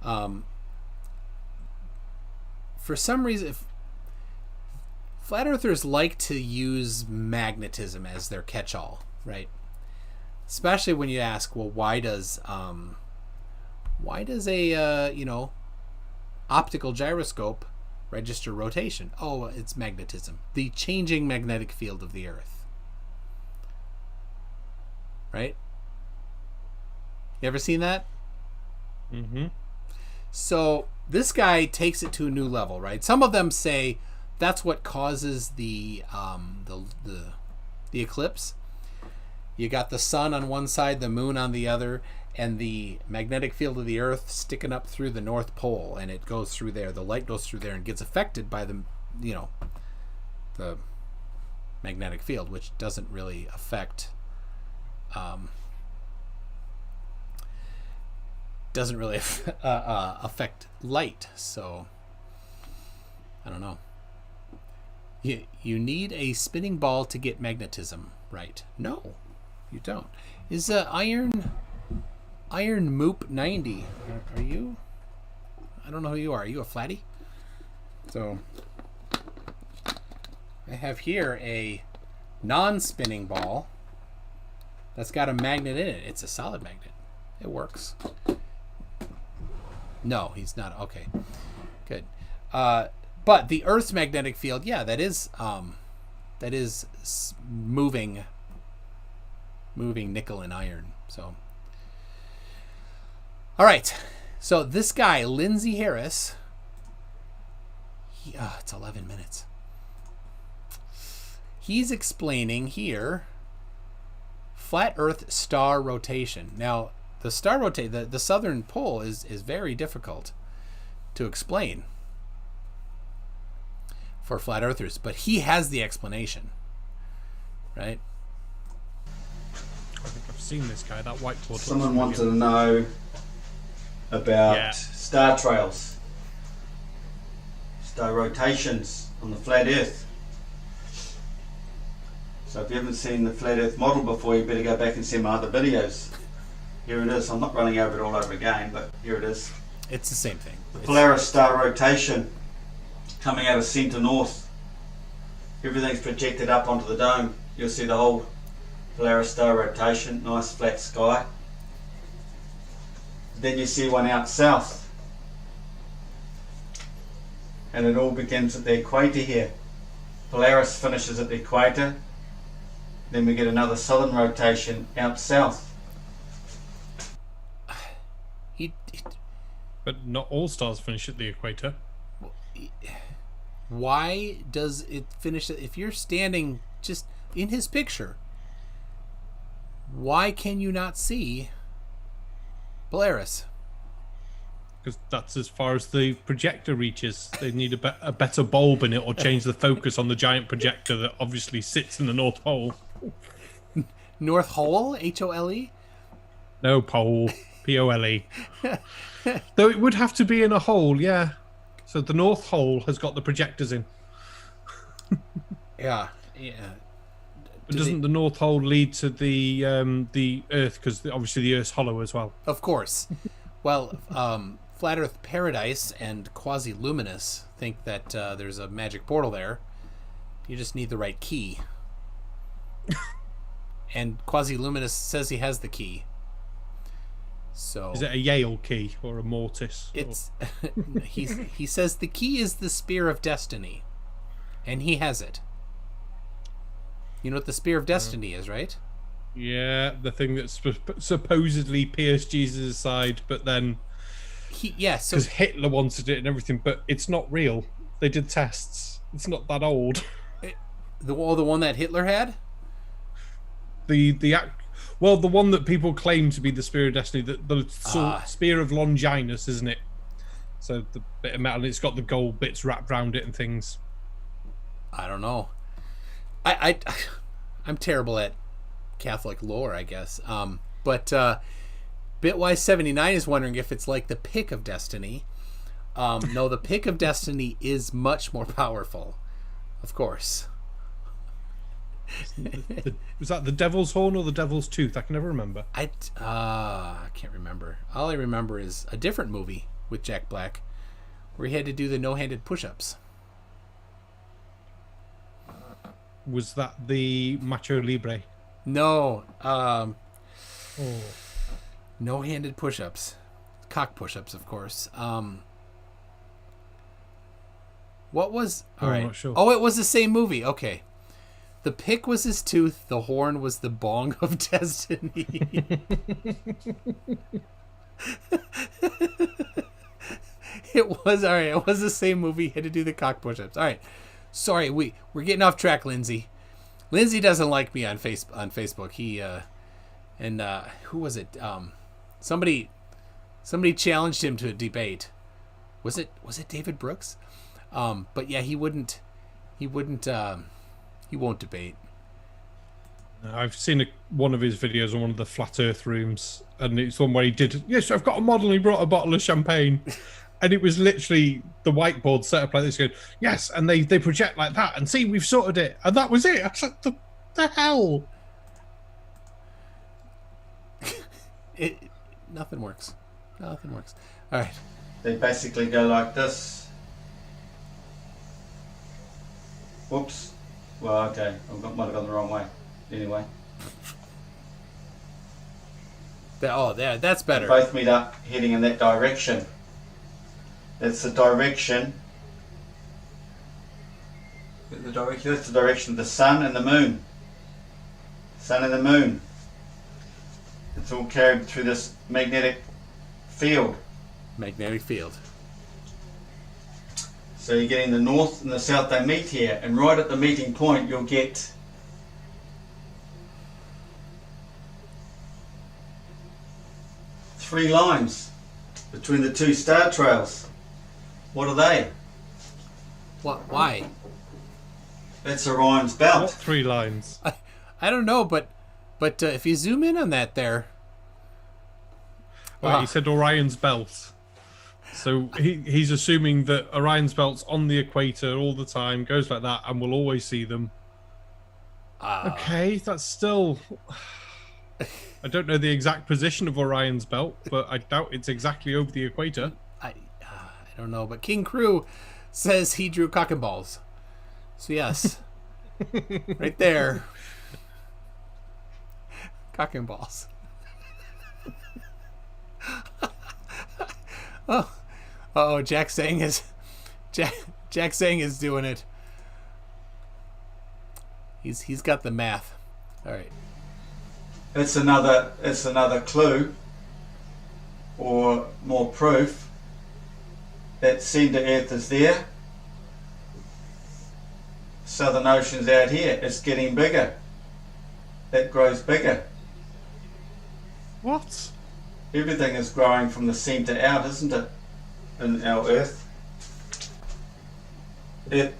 For some reason, Flat Earthers like to use magnetism as their catch-all, right? Especially when you ask, well, why does a optical gyroscope register rotation? Oh, it's magnetism, the changing magnetic field of the Earth, right? You ever seen that? Mm-hmm. So this guy takes it to a new level, right? Some of them say that's what causes the eclipse. You got the sun on one side, the moon on the other, and the magnetic field of the Earth sticking up through the North Pole, and it goes through there. The light goes through there and gets affected by the magnetic field, which doesn't really affect affect light. So I don't know. You need a spinning ball to get magnetism, right? No, you don't. Is Iron Moop 90? Are you? I don't know who you are. Are you a flatty? So I have here a non-spinning ball that's got a magnet in it. It's a solid magnet. It works. No, he's not. Okay, good. But the Earth's magnetic field, yeah, that is moving nickel and iron. So, all right. So this guy, Lindsay Harris, it's 11 minutes. He's explaining here flat Earth star rotation. Now, the star rotate, the southern pole is very difficult to explain. for flat earthers, but he has the explanation, right? I think I've seen this guy. That whiteboard. Someone wanted to know about star trails, star rotations on the flat Earth. So if you haven't seen the flat Earth model before, you better go back and see my other videos. Here it is. I'm not running over it all over again, but here it is. It's the same thing. The Polaris star rotation coming out of centre north. Everything's projected up onto the dome. You'll see the whole Polaris star rotation, nice flat sky. Then you see one out south. And it all begins at the equator here. Polaris finishes at the equator. Then we get another southern rotation out south. But not all stars finish at the equator. Why does it finish? If you're standing just in his picture, why can you not see Polaris? Because that's as far as the projector reaches. They need a better bulb in it, or change the focus on the giant projector that obviously sits in the North Pole. North Hole? H-O-L-E? No, pole. P-O-L-E. Though it would have to be in a hole, yeah. So the North Hole has got the projectors in. Yeah. But doesn't the North Hole lead to the Earth? Because obviously the Earth's hollow as well. Of course. Well, Flat Earth Paradise and Quasi-Luminous think that there's a magic portal there. You just need the right key. And Quasi-Luminous says he has the key. So is it a Yale key or a mortis? It's he says the key is the Spear of Destiny, and he has it. You know what the Spear of Destiny is, right? Yeah, the thing that supposedly pierced Jesus' side, but then because Hitler wanted it and everything, but it's not real. They did tests. It's not that old. The one that Hitler had. Well, the one that people claim to be the Spear of Destiny, the Spear of Longinus, isn't it? So the bit of metal, it's got the gold bits wrapped around it and things. I don't know. I'm terrible at Catholic lore, I guess. But Bitwise79 is wondering if it's like the Pick of Destiny. No, the Pick of Destiny is much more powerful, of course. Was that the Devil's Horn or the Devil's Tooth? I can never remember. I can't remember. All I remember is a different movie with Jack Black where he had to do the no-handed push-ups. Was that the Macho Libre? No. No-handed push-ups. Cock push-ups, of course. What was... All right. I'm not sure. Oh, it was the same movie. Okay. The pick was his tooth. The horn was the bong of destiny. It was all right. It was the same movie. He had to do the cock push-ups. All right. Sorry, we're getting off track, Lindsay. Lindsay doesn't like me on Facebook. He who was it? Somebody challenged him to a debate. Was it David Brooks? But yeah, he wouldn't. He won't debate. I've seen one of his videos on one of the flat Earth rooms, and it's one where he did. Yes, I've got a model. And he brought a bottle of champagne, and it was literally the whiteboard set up like this. Going, yes, and they project like that, and see, we've sorted it, and that was it. I was like, the hell. Nothing works. Nothing works. All right. They basically go like this. Whoops. Well, okay. Might have gone the wrong way. Anyway. That's better. They both meet up heading in that direction. That's the direction. That's the direction of the sun and the moon. Sun and the moon. It's all carried through this magnetic field. Magnetic field. So you're getting the north and the south, they meet here, and right at the meeting point you'll get three lines between the two star trails. What are they? What? Why? That's Orion's What belt. 3 lines? I don't know, but if you zoom in on that there, Well, he said Orion's belt. So he's assuming that Orion's belt's on the equator all the time, goes like that, and we'll always see them. Okay, that's still... I don't know the exact position of Orion's belt, but I doubt it's exactly over the equator. I don't know, but King Crew says he drew cock and balls. So yes, right there, cock and balls. Oh, Jack Sang is doing it. He's got the math. All right. It's another clue, or more proof, that Center Earth is there. Southern Ocean's out here. It's getting bigger. It grows bigger. What? Everything is growing from the centre out, isn't it? In our Earth.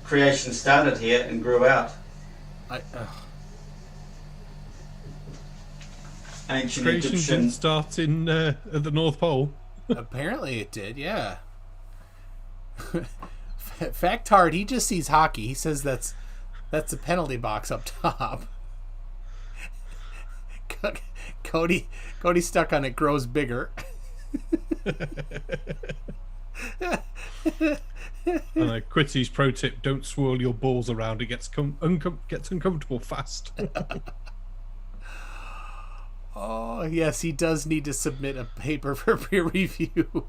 Creation started here and grew out. Ancient Creation Egyptian. didn't start in at the North Pole. Apparently it did, yeah. Factard, he just sees hockey. He says that's a penalty box up top. Cody stuck on it grows bigger. And Quitty's pro tip: don't swirl your balls around. It gets gets uncomfortable fast. Oh yes, he does need to submit a paper for peer review.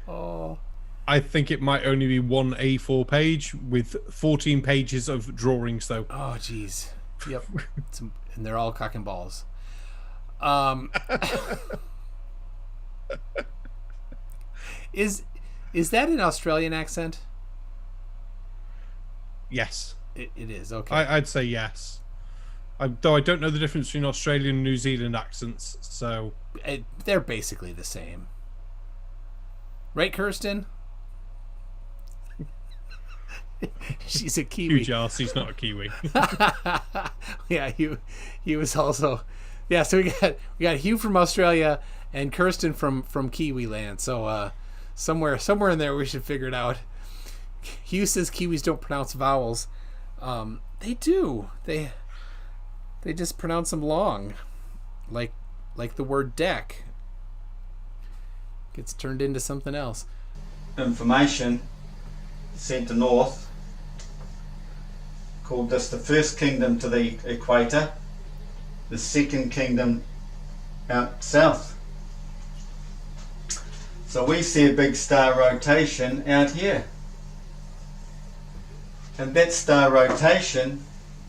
Oh. I think it might only be one A4 page with 14 pages of drawings, though. Oh, jeez. Yep. And they're all cock and balls. Is that an Australian accent? Yes. It is, okay. I'd say yes. Though I don't know the difference between Australian and New Zealand accents, so... They're basically the same. Right, Kirsten? She's a Kiwi. Huge arse, he's not a Kiwi. Yeah, he was also... Yeah, so we got Hugh from Australia and Kirsten from Kiwi land. So somewhere in there we should figure it out. Hugh says Kiwis don't pronounce vowels. They do. They just pronounce them long, like the word deck gets turned into something else. Information sent to north called this the first kingdom to the equator, the second kingdom out south. So we see a big star rotation out here, and that star rotation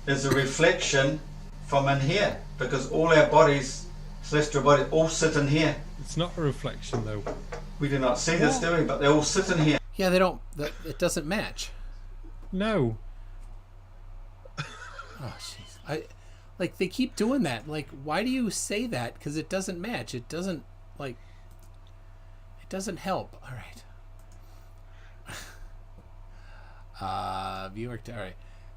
is a reflection from in here, because all our bodies, celestial bodies, all sit in here. It's not a reflection, though. We do not see this, do we? But they all sit in here. Yeah, they don't. It doesn't match. No. Oh, jeez. They keep doing that. Like, why do you say that? Because it doesn't match. It doesn't help. All right. Viewer. All right.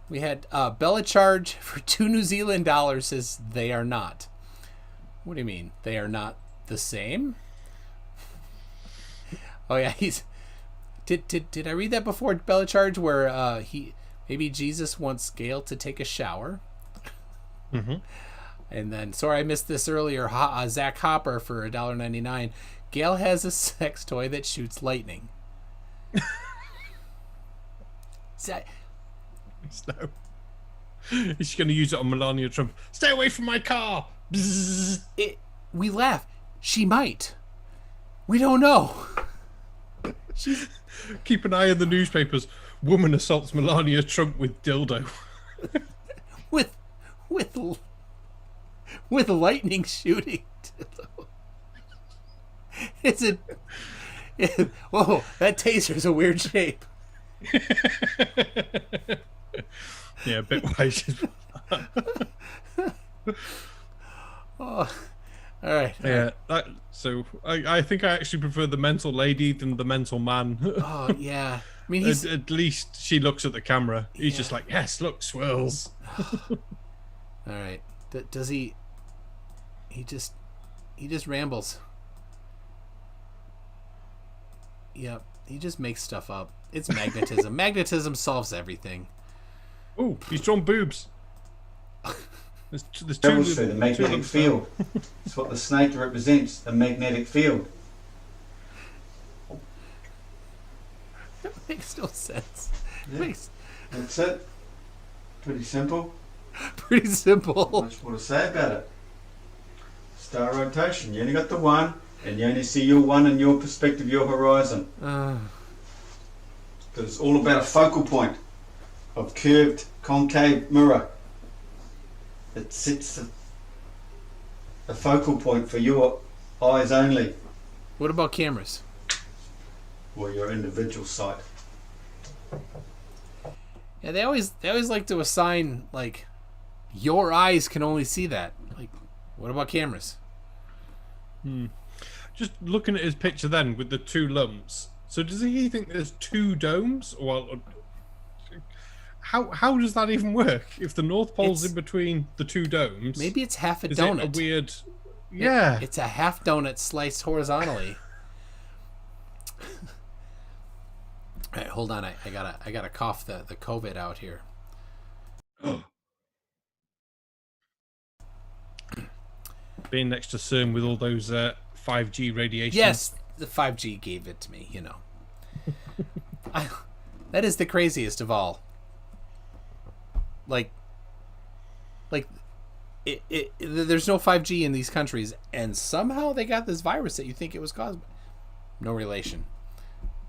We had Bella Charge for $2 New Zealand says they are not. What do you mean? They are not the same? Oh yeah, he's. Did I read that before, Bella Charge, where maybe Jesus wants Gail to take a shower? Mm-hmm. And then, sorry I missed this earlier, Zach Hopper for $1.99. Gail has a sex toy that shoots lightning. No. He's going to use it on Melania Trump. Stay away from my car! We laugh. She might. We don't know. Keep an eye on the newspapers. Woman assaults Melania Trump with dildo. with lightning shooting dildo. Whoa, that taser's a weird shape. Yeah, a bit wise. Oh, all right. Yeah. So I think I actually prefer the mental lady than the mental man. Oh yeah. I mean, he's At least she looks at the camera. He's just like, yes, look, swirls. all right. Does he? He just rambles. Yep, he just makes stuff up. It's magnetism. Magnetism solves everything. Oh, he's drawn boobs. There's two. Demonstrate the magnetic field. It's what the snake represents, the magnetic field. That makes no sense. Yeah. That's it. Pretty simple. Pretty simple. Not much more to say about it. Star rotation. You only got the one, and you only see your one in your perspective, your horizon. Because it's all about a focal point of curved concave mirror. It sets a focal point for your eyes only, What about cameras? or your individual sight. Yeah, they always like to assign like your eyes can only see that. Like, what about cameras? Just looking at his picture then with the two lumps. So does he think there's two domes? Well, how does that even work? If the North Pole's in between the two domes, Maybe it's half a is donut. it a weird? Yeah, It's a half donut sliced horizontally. All right, hold on. I gotta cough the COVID out here. Being next to CERN with all those 5G radiation. Yes, the 5G gave it to me. You know, that is the craziest of all. Like, there's no 5G in these countries, and somehow they got this virus that you think it was caused by. No relation.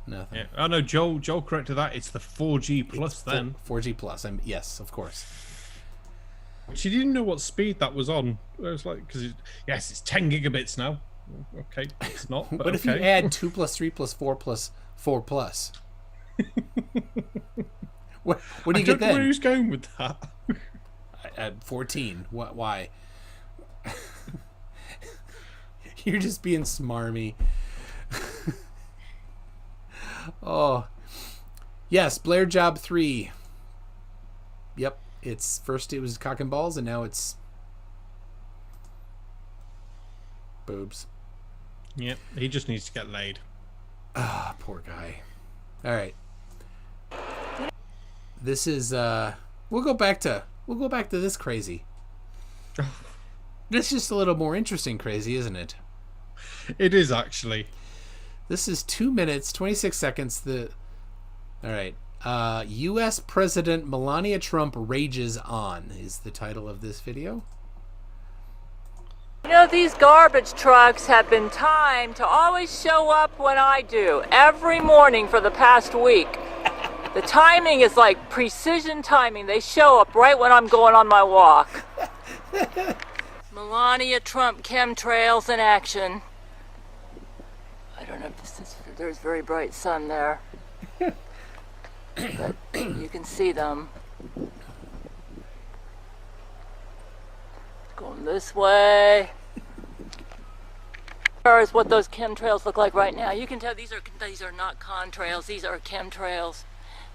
Nothing. Yeah. Oh no, Joel corrected that. It's the 4G plus then. 4G plus. Yes, of course. She didn't know what speed that was on. It was like, because it's 10 gigabits now. Okay, it's not. But What if you add 2 plus 3 plus 4 plus 4 plus? What do you get I don't know where then? he's going with that. At 14. What? Why? You're just being smarmy. Oh, yes, Blair Job 3. Yep, first it was cock and balls, and now it's boobs. Yeah, he just needs to get laid. Ah, poor guy. All right, this is we'll go back to this crazy. This is just a little more interesting crazy, isn't it? It is actually. This is 2 minutes, 26 seconds. All right. U.S. President Melania Trump rages on is the title of this video. You know, these garbage trucks have been timed to always show up when I do, every morning for the past week. The timing is like precision timing. They show up right when I'm going on my walk. Melania Trump chemtrails in action. I don't know if there's very bright sun there. But you can see them. Going this way. Here's what those chemtrails look like right now. You can tell these are not contrails. These are chemtrails.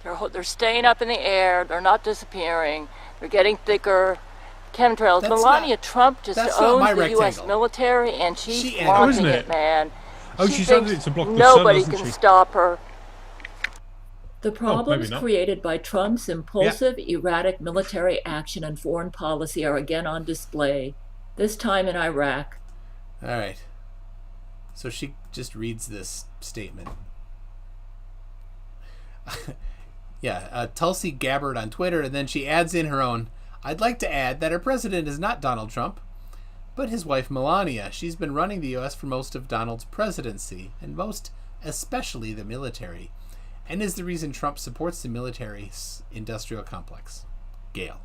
They're staying up in the air. They're not disappearing. They're getting thicker. Chemtrails. Melania Trump just owns the U.S. military, and she's flaunting it, man. Oh, she said it to block the sun, nobody doesn't can she? stop her. The problems not. created by Trump's impulsive, erratic military action and foreign policy are again on display, this time in Iraq. All right. So she just reads this statement. Yeah, Tulsi Gabbard on Twitter, and then she adds in her own, I'd like to add that our president is not Donald Trump, but his wife Melania. She's been running the U.S. for most of Donald's presidency, and most especially the military, and is the reason Trump supports the military industrial complex. Gail.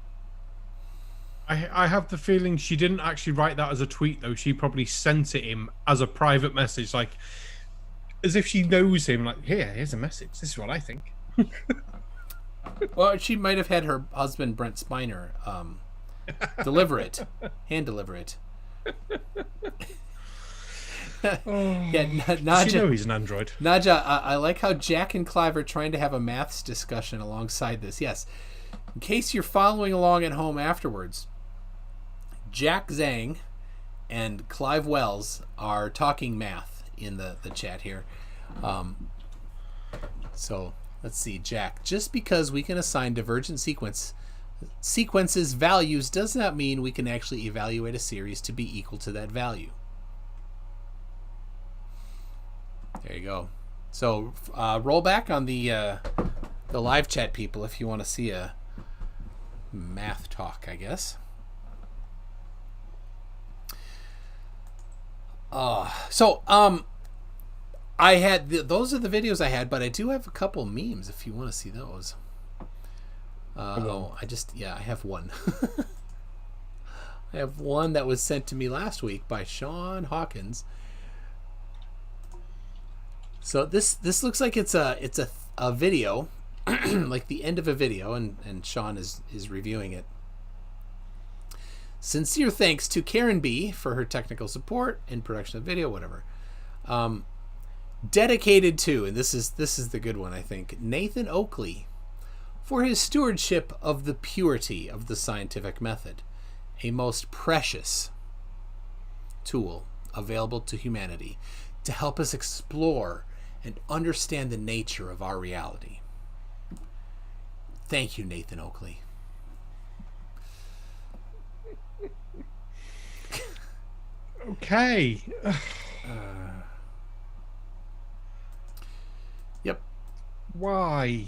I have the feeling she didn't actually write that as a tweet, though. She probably sent it him as a private message, like as if she knows him. Like, here's a message. This is what I think. Well, she might have had her husband Brent Spiner hand deliver it. Yeah, Does Naja. she know he's an android? Naja, I like how Jack and Clive are trying to have a maths discussion alongside this. Yes. In case you're following along at home afterwards, Jack Zhang and Clive Wells are talking math in the chat here. So let's see, Jack. Just because we can assign divergent sequences values does not mean we can actually evaluate a series to be equal to that value. There you go. So roll back on the live chat, people, if you want to see a math talk, I guess. I had those are the videos I had, but I do have a couple memes if you want to see those. I have one. I have one that was sent to me last week by Sean Hawkins. So this looks like it's a video, like the end of a video, and Sean is reviewing it. Sincere thanks to Karen B for her technical support in production of video, whatever. Dedicated to, and this is the good one, I think, Nathan Oakley for his stewardship of the purity of the scientific method, a most precious tool available to humanity to help us explore and understand the nature of our reality. Thank you, Nathan Oakley. Okay. Yep. Why?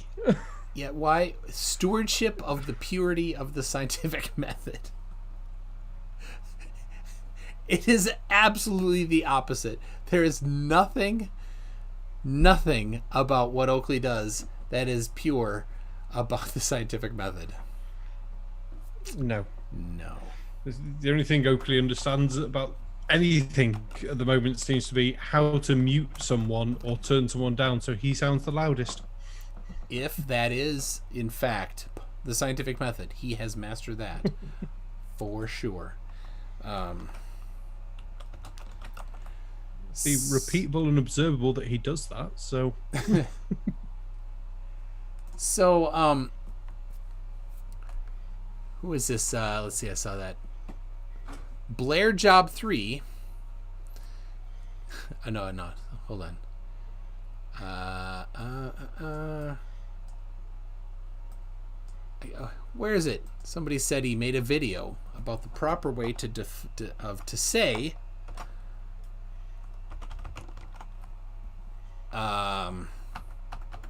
Yeah, why? Stewardship of the purity of the scientific method. It is absolutely the opposite. There is nothing about what Oakley does that is pure about the scientific method. No. The only thing Oakley understands about anything at the moment seems to be how to mute someone or turn someone down so he sounds the loudest. If that is, in fact, the scientific method, he has mastered that for sure. Be repeatable and observable that he does that. So, who is this? Let's see. I saw that. Blair Job 3. No. Hold on. Where is it? Somebody said he made a video about the proper way to say.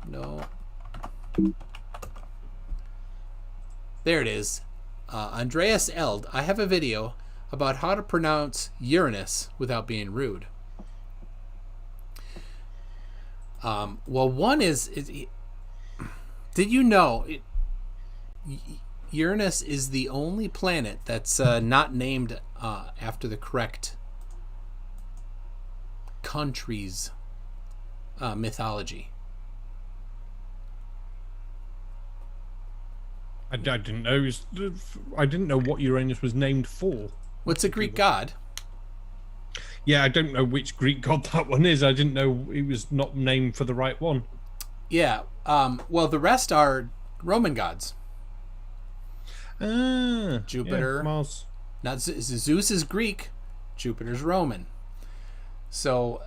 No. There it is. Andreas Eld. I have a video about how to pronounce Uranus without being rude. Well, one is did you know Uranus is the only planet that's not named after the correct country's mythology? I didn't know. I didn't know what Uranus was named for. What's a Greek god? Yeah, I don't know which Greek god that one is. I didn't know it was not named for the right one. Yeah. Well, the rest are Roman gods. Jupiter. Yeah, Mars. Not Zeus is Greek. Jupiter's Roman. So,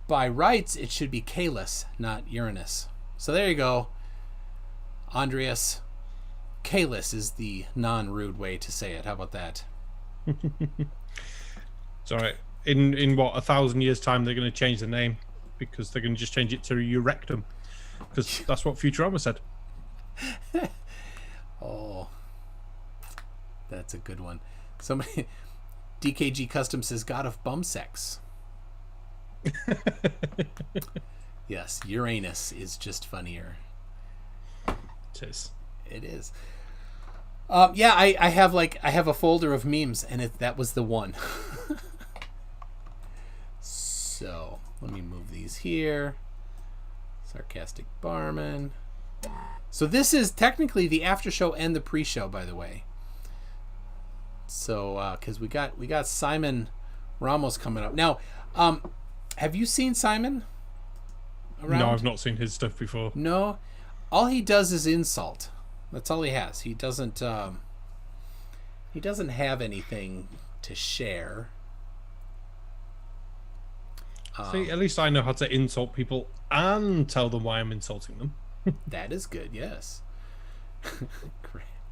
by rights, it should be Caelus, not Uranus. So there you go, Andreas. Caelus is the non-rude way to say it. How about that? It's all right. In what, 1,000 years' time, they're going to change the name because they're going to just change it to Eurectum because that's what Futurama said. Oh, that's a good one. Somebody, DKG Custom says, God of bum sex. Yes, Uranus is just funnier. It is. It is. Yeah, I have a folder of memes, and that was the one. So let me move these here. Sarcastic Barman. So this is technically the after show and the pre-show, by the way. So because we got Simon We're almost coming up. Now, have you seen Simon around? No, I've not seen his stuff before. No? All he does is insult. That's all he has. He doesn't have anything to share. See, at least I know how to insult people and tell them why I'm insulting them. That is good, yes.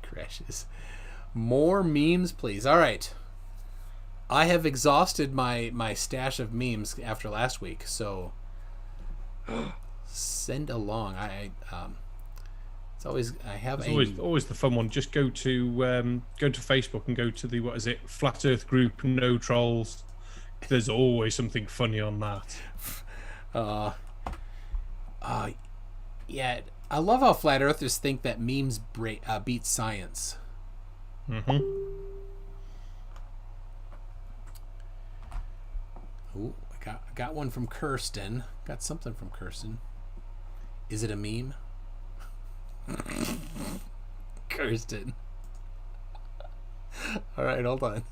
Crashes. More memes, please. All right. I have exhausted my stash of memes after last week, so send along. It's always always the fun one. Just go to Facebook and go to the Flat Earth group, no trolls. There's always something funny on that. Yeah, I love how flat earthers think that memes beat science. Mm-hmm. Ooh, I got one from Kirsten. Got something from Kirsten. Is it a meme? Kirsten. All right, hold on.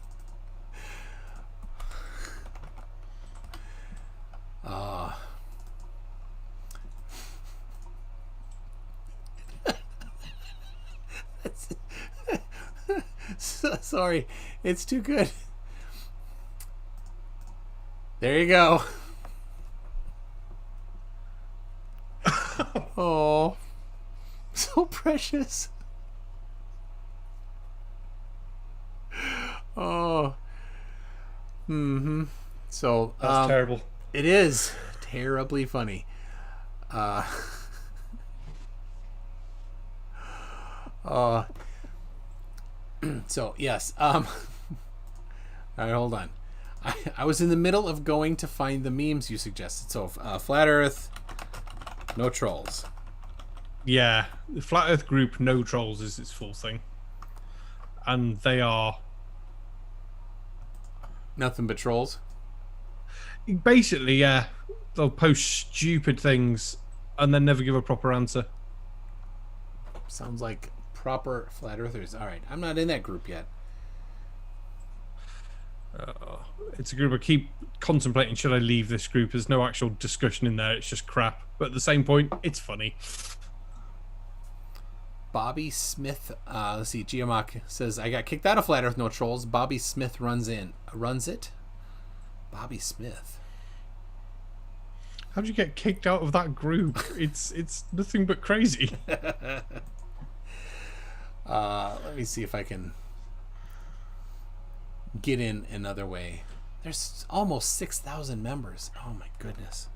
Sorry, it's too good. There you go. Oh, so precious. Oh. Mm-hmm. So that's terrible. It is terribly funny. So yes. All right, hold on. I was in the middle of going to find the memes you suggested. So flat Earth, no trolls. Yeah, the Flat Earth group, no trolls is its full thing, and they are nothing but trolls. Basically, yeah, they'll post stupid things and then never give a proper answer. Sounds like proper flat earthers. All right, I'm not in that group yet. It's a group I keep contemplating, should I leave this group? There's no actual discussion in there, it's just crap. But at the same point, it's funny. Bobby Smith, let's see, Giamak says, I got kicked out of Flat Earth No Trolls. Bobby Smith runs it. Bobby Smith. How'd you get kicked out of that group? It's nothing but crazy. Let me see if I can get in another way. There's almost 6,000 members. Oh my goodness.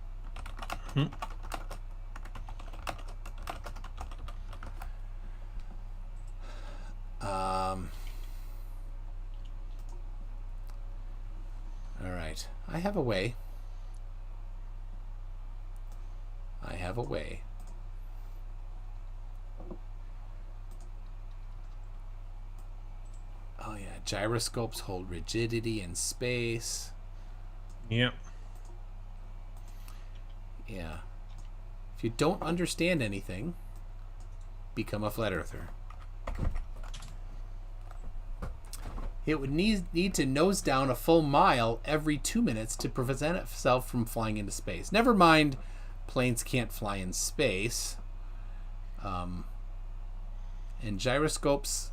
All right. I have a way. Oh yeah, gyroscopes hold rigidity in space. Yep. Yeah. If you don't understand anything, become a flat earther. It would need to nose down a full mile every 2 minutes to prevent itself from flying into space. Never mind, planes can't fly in space. And gyroscopes,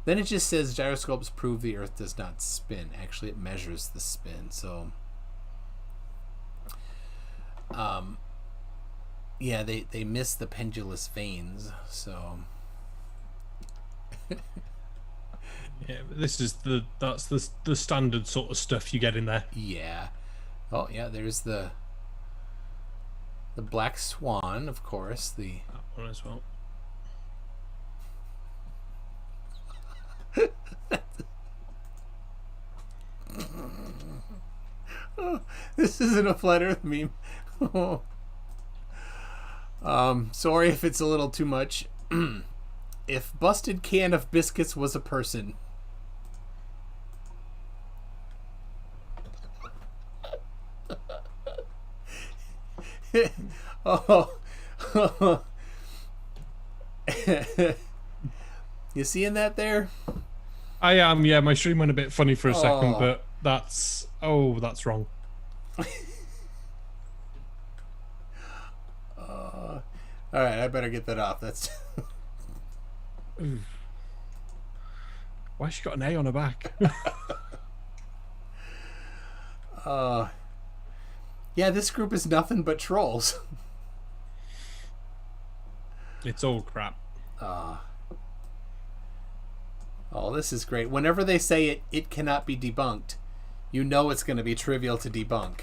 then it just says gyroscopes prove the Earth does not spin. Actually, it measures the spin. So, yeah, they miss the pendulous vanes. So. Yeah, this is that's the standard sort of stuff you get in there. Yeah. Oh yeah, there's the Black Swan, of course. That one as well. Oh, this isn't a flat Earth meme. Oh. Sorry if it's a little too much. If busted can of biscuits was a person. Oh. You seeing that there? I am, yeah. My stream went a bit funny for a second, but That's wrong. All right, I better get that off. That's Why she got an A on her back? yeah, this group is nothing but trolls. It's all crap. Oh, this is great. Whenever they say it cannot be debunked, you know it's going to be trivial to debunk.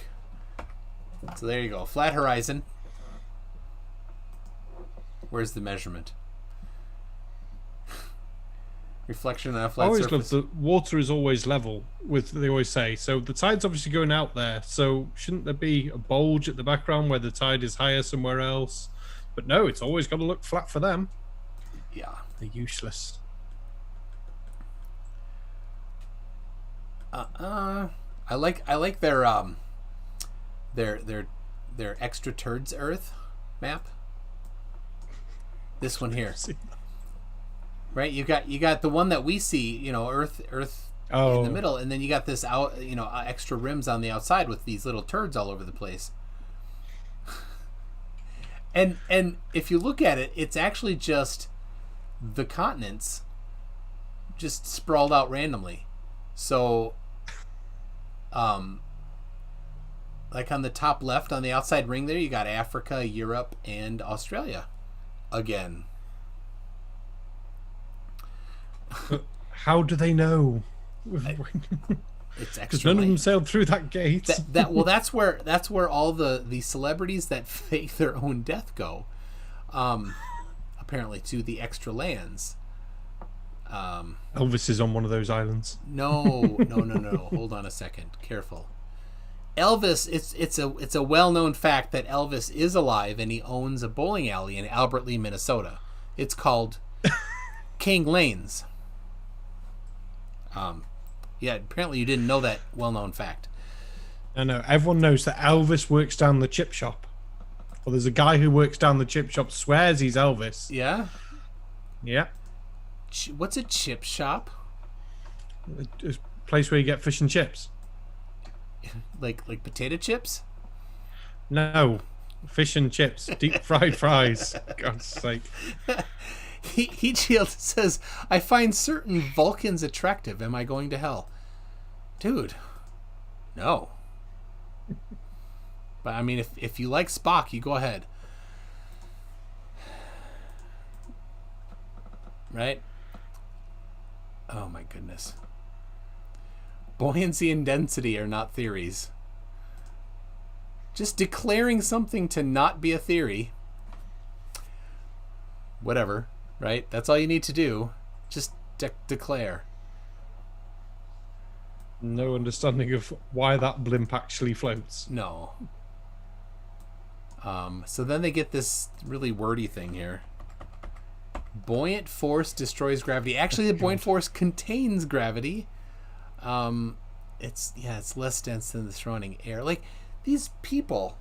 So there you go. Flat horizon. Where's the measurement? Reflection on a flat I always surface. love the water is always level, they always say. So the tide's obviously going out there. So shouldn't there be a bulge at the background where the tide is higher somewhere else? But no, it's always got to look flat for them. Yeah. They're useless. I like their extra turds Earth map. This one here. Right? You got the one that we see, Earth in the middle, and then you got this extra rims on the outside with these little turds all over the place. And if you look at it, it's actually just the continents just sprawled out randomly. So like on the top left on the outside ring there, you got Africa, Europe, and Australia again. How do they know? It's extra. Because none of them sailed through that gate. That's where all the celebrities that fake their own death go. Apparently to the extra lands. Elvis is on one of those islands. No. Hold on a second. Careful. Elvis, it's a well-known fact that Elvis is alive and he owns a bowling alley in Albert Lee, Minnesota. It's called King Lanes. Yeah, apparently you didn't know that well-known fact. I know. Everyone knows that Elvis works down the chip shop. Well, there's a guy who works down the chip shop, swears he's Elvis. Yeah? Yeah. What's a chip shop? A place where you get fish and chips. Like potato chips? No. Fish and chips. Deep fried fries. God's sake. Heat Shield says, I find certain Vulcans attractive. Am I going to hell? Dude, no. But I mean, if you like Spock, you go ahead. Right? Oh my goodness. Buoyancy and density are not theories. Just declaring something to not be a theory. Whatever. Right? That's all you need to do. Just declare. No understanding of why that blimp actually floats. No. So then they get this really wordy thing here. Buoyant force destroys gravity. Actually, the buoyant force contains gravity. It's less dense than the surrounding air. Like, these people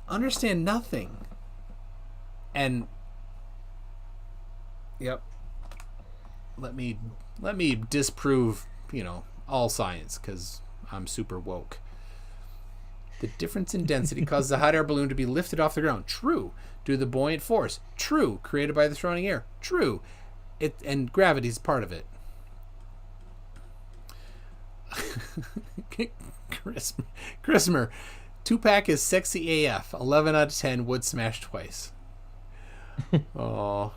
understand nothing. And yep. Let me disprove, all science, because I'm super woke. The difference in density causes the hot air balloon to be lifted off the ground. True. Due to the buoyant force. True. Created by the surrounding air. True. And gravity is part of it. Christmer. Tupac is sexy AF. 11 out of 10. Would smash twice. Oh.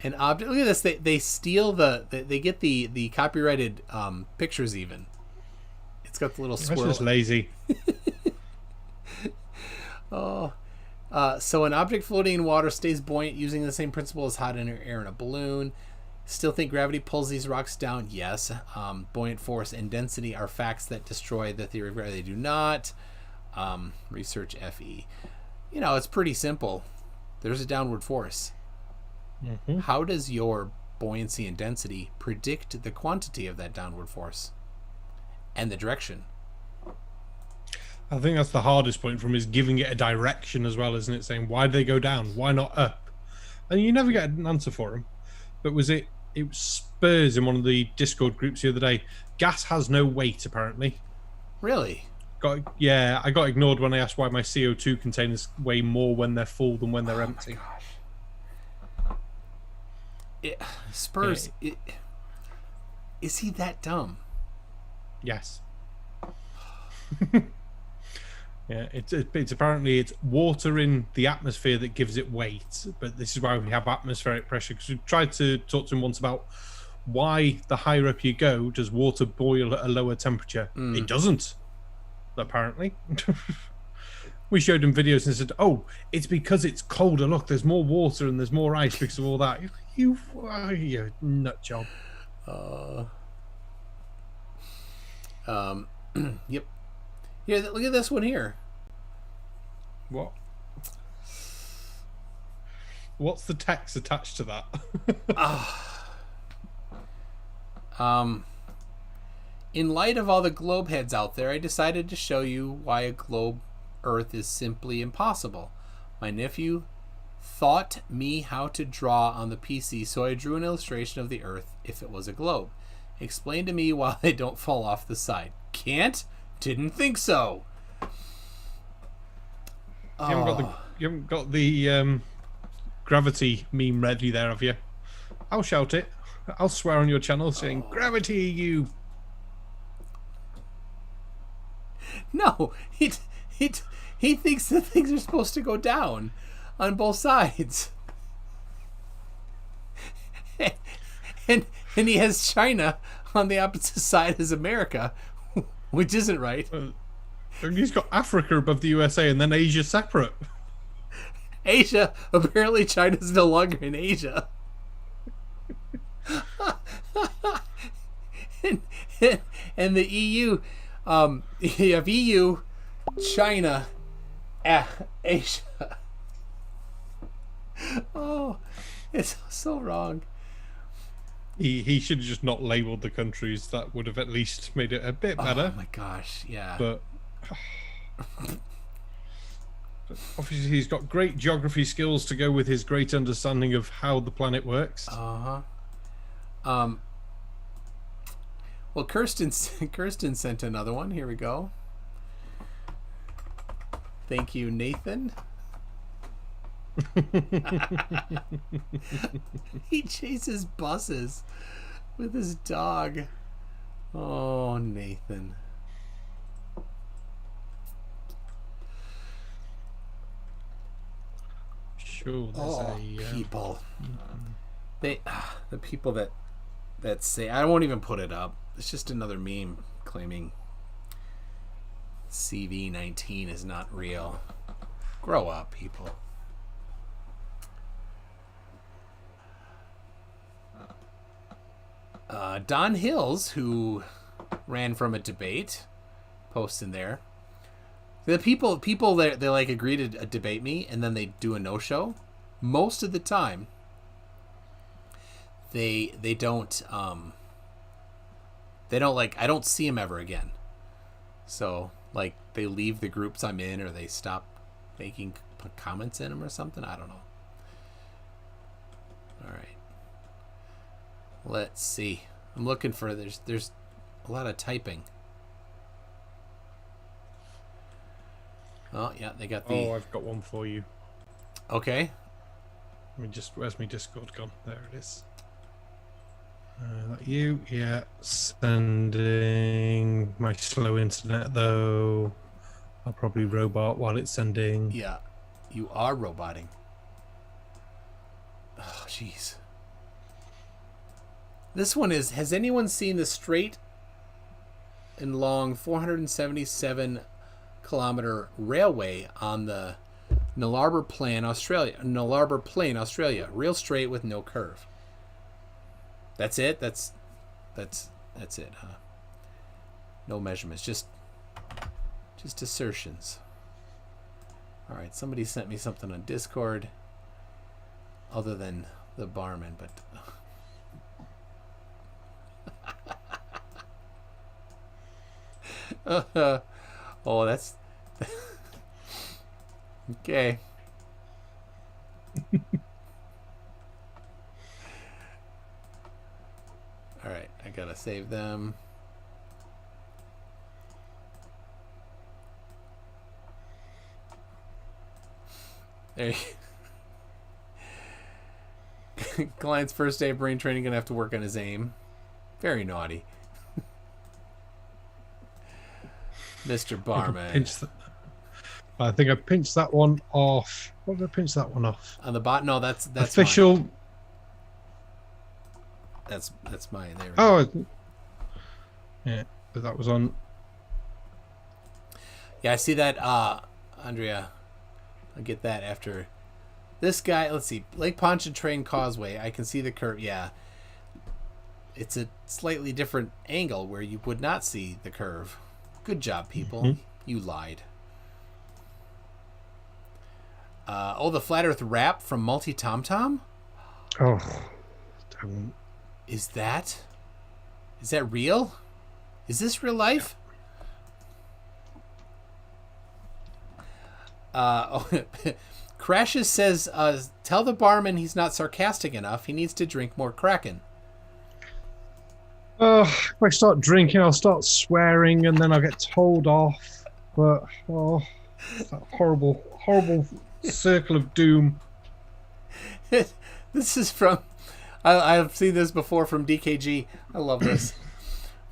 An object. Look at this. They steal they get the copyrighted pictures even. It's got the little squirrel. That's just lazy. Oh. So an object floating in water stays buoyant using the same principle as hot air in a balloon. Still think gravity pulls these rocks down? Yes. Buoyant force and density are facts that destroy the theory of gravity. They do not. Research FE. It's pretty simple. There's a downward force. Mm-hmm. How does your buoyancy and density predict the quantity of that downward force and the direction? I think that's the hardest point from is giving it a direction as well, isn't it? Saying, why did they go down? Why not up? And you never get an answer for them. But was it it was Spurs in one of the Discord groups the other day. Gas has no weight, apparently. Really? I got ignored when I asked why my CO2 containers weigh more when they're full than when they're empty. My gosh. Spurs, is he that dumb? Yes. Yeah, it's apparently it's water in the atmosphere that gives it weight, but this is why we have atmospheric pressure. Because we tried to talk to him once about why the higher up you go does water boil at a lower temperature. It doesn't, apparently. We showed him videos and said, "Oh, it's because it's colder. Look, there's more water and there's more ice because of all that." You nut job. Yep. Here, look at this one here. What? What's the text attached to that? In light of all the globe heads out there, I decided to show you why a globe Earth is simply impossible. My nephew taught me how to draw on the PC, so I drew an illustration of the Earth if it was a globe. Explain to me why they don't fall off the side. Can't? Didn't think so. You haven't got the gravity meme ready there, have you? I'll shout it. I'll swear on your channel saying, "Gravity, you." No, he thinks that things are supposed to go down on both sides. And he has China on the opposite side as America, which isn't right. And he's got Africa above the USA and then Asia separate. Asia, apparently China's no longer in Asia. and the EU, you have EU, China, Asia. Oh, it's so wrong. He should have just not labelled the countries. That would have at least made it a bit better. Oh my gosh, yeah. But obviously he's got great geography skills to go with his great understanding of how the planet works. Well, Kirsten sent another one. Here we go. Thank you, Nathan. He chases buses with his dog. Oh, Nathan. Sure, there's people. The people that say, I won't even put it up. It's just another meme claiming CV-19 is not real. Grow up, people. Don Hills, who ran from a debate, posts in there. The people that they like agree to debate me, and then they do a no-show. Most of the time, they don't like. I don't see them ever again. So like they leave the groups I'm in, or they stop making comments in them, or something. I don't know. All right. Let's see. I'm looking for there's a lot of typing. Oh yeah, they got the. Oh, I've got one for you. Okay. Where's my Discord gone? There it is. You, yeah. Sending my slow internet though. I'll probably robot while it's sending. Yeah, you are roboting. Oh, jeez. This one is, has anyone seen the straight and long 477 kilometer railway on the Nullarbor Plain, Australia? Real straight with no curve. That's it? That's it, huh? No measurements, just assertions. All right, somebody sent me something on Discord other than the barman, but oh, that's okay. All right, I gotta save them. There you Client's first day of brain training, gonna have to work on his aim. Very naughty. Mr. Barman. I think I pinched that one off. What did I pinch that one off? On the bot? No, that's official. Mine. That's mine. There we go. Oh, yeah, but that was on. Yeah, I see that, Andrea. I'll get that after this guy. Let's see, Lake Pontchartrain Causeway. I can see the curve. Yeah, it's a slightly different angle where you would not see the curve. Good job, people. Mm-hmm. You lied. The Flat Earth rap from Multi Tom Tom. Oh, don't. Is that real? Is this real life? Crashes says, tell the barman he's not sarcastic enough. He needs to drink more Kraken. If I start drinking, I'll start swearing, and then I'll get told off. But that horrible circle of doom. This is from. I've seen this before from DKG. I love this.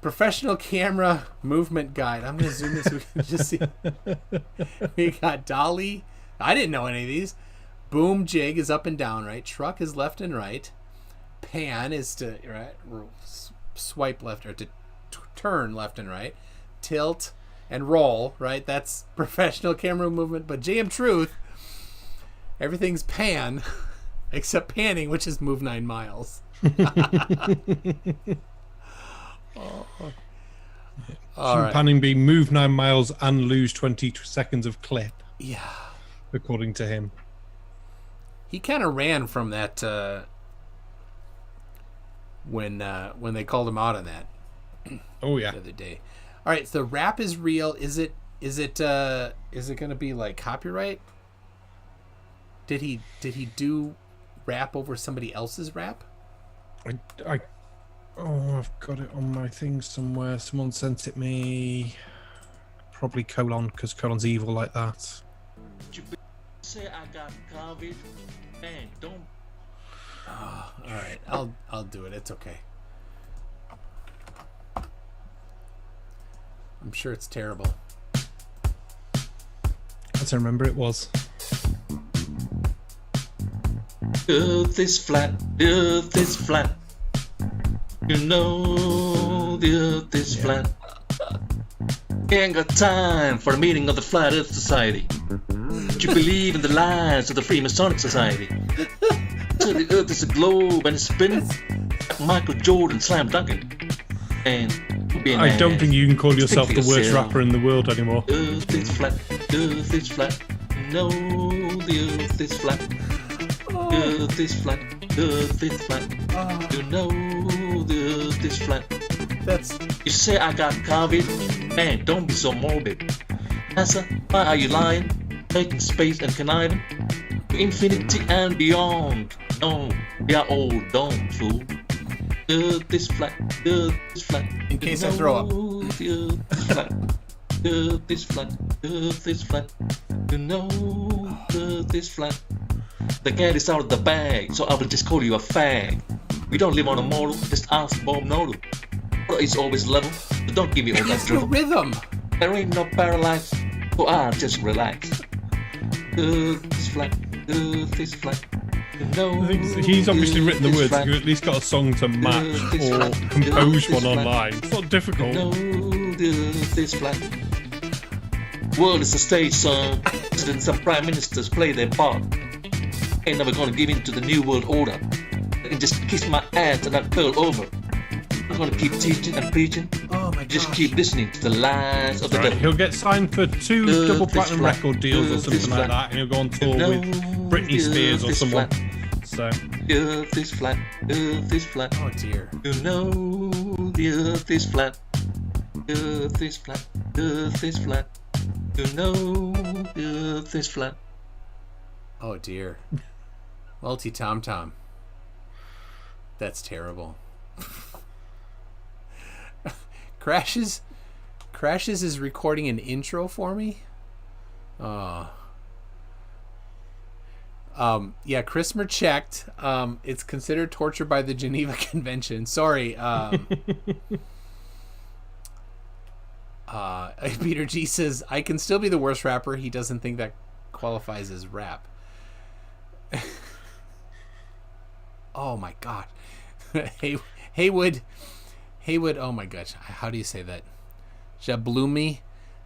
Professional camera movement guide. I'm gonna zoom this so we can just see. We got dolly. I didn't know any of these. Boom jig is up and down, right? Truck is left and right. Pan is to right. Swipe left or to turn left and right. Tilt and roll, right? That's professional camera movement. But JM Truth, everything's pan except panning, which is move 9 miles. All right. Panning be move 9 miles and lose 20 seconds of clip. Yeah. According to him. He kind of ran from that when they called him out on that. Oh yeah. The other day. All right, so the rap is real. Is it going to be like copyright? Did he do rap over somebody else's rap? I've got it on my thing somewhere. Someone sent it me. Probably Colon, because Colon's evil like that. Say I got COVID, man, don't. Oh, all right, I'll do it. It's okay. I'm sure it's terrible. As I remember, it was. Earth is flat. Earth is flat. You know the Earth is flat. Ain't got time for a meeting of the Flat Earth Society. But you believe in the lies of the Freemasonic Society. So the Earth is a globe and it's spinning like Michael Jordan slam dunking. And I don't think you can call yourself the worst rapper in the world anymore. Earth is flat. Earth is flat. No, the Earth is flat. Earth is flat. Earth is flat. You know the Earth is flat. You say I got COVID? Man, don't be so morbid. NASA, why are you lying? Taking space and conniving to infinity and beyond. No, they are all dumb, fool. Earth is flat. Earth is flat. In case I throw up. The Earth is flat. Earth is flat. Earth is flat. You know Earth is flat. The cat is out of the bag, so I will just call you a fag. We don't live on a model, just ask Bob Noodle. It's always level, but don't give me all that drivel. Rhythm. There ain't no paralyze, so I just relax. Earth is flat. Earth is flat. No, he's obviously written the words. You've at least got a song to match or compose one online. It's not difficult. No, the Earth is flat. World is a stage, son. Presidents and prime ministers play their part. Ain't never gonna give in to the new world order. And just kiss my ass and I curl over. I'm gonna keep teaching and preaching. Oh my just gosh. Keep listening to the lies of the devil. He'll get signed for 2 double platinum record deals or something like that, and he'll go on tour with Britney Spears or someone. So. Earth is flat. Earth is flat. Oh dear. You know the Earth is flat. Earth is flat. Earth is flat. You know the Earth is flat. Oh dear. Multi Tom Tom. That's terrible. Crashes is recording an intro for me. Yeah, Christopher checked. It's considered torture by the Geneva Convention. Sorry. Peter G says, I can still be the worst rapper. He doesn't think that qualifies as rap. Oh my god. Haywood, oh my gosh. How do you say that? Jablumi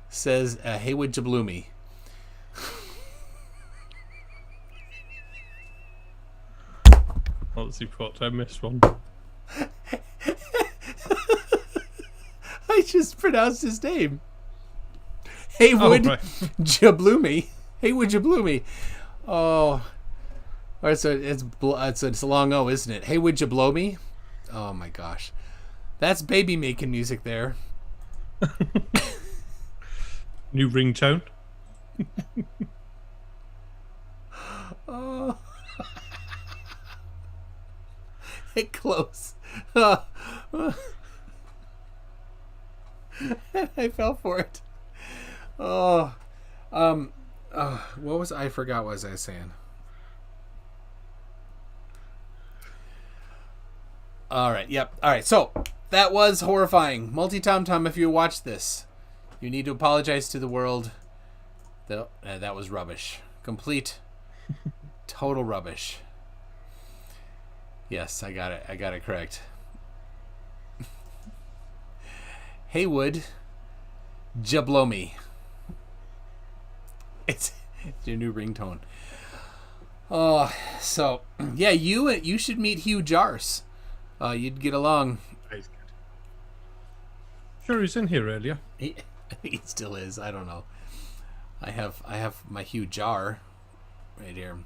says, Haywood Jablumi. Let's see what I missed one. I just pronounced his name. Haywood Jablumi. Haywood Jablumi. Oh. All right, so it's a long O, isn't it? Haywood Jablomi. Oh my gosh. That's baby making music there. New ringtone. Oh. Close. I fell for it. What was I forgot what was I saying? All right. Yep. All right. So that was horrifying. Multi-Tom, if you watched this, you need to apologize to the world. That was rubbish. Complete, total rubbish. Yes, I got it correct. Haywood Jablomi. It's your new ringtone. Oh, so yeah, you should meet Hugh Jars. You'd get along. He's good. Sure, he's in here earlier. He still is. I don't know. I have my Hugh Jar right here.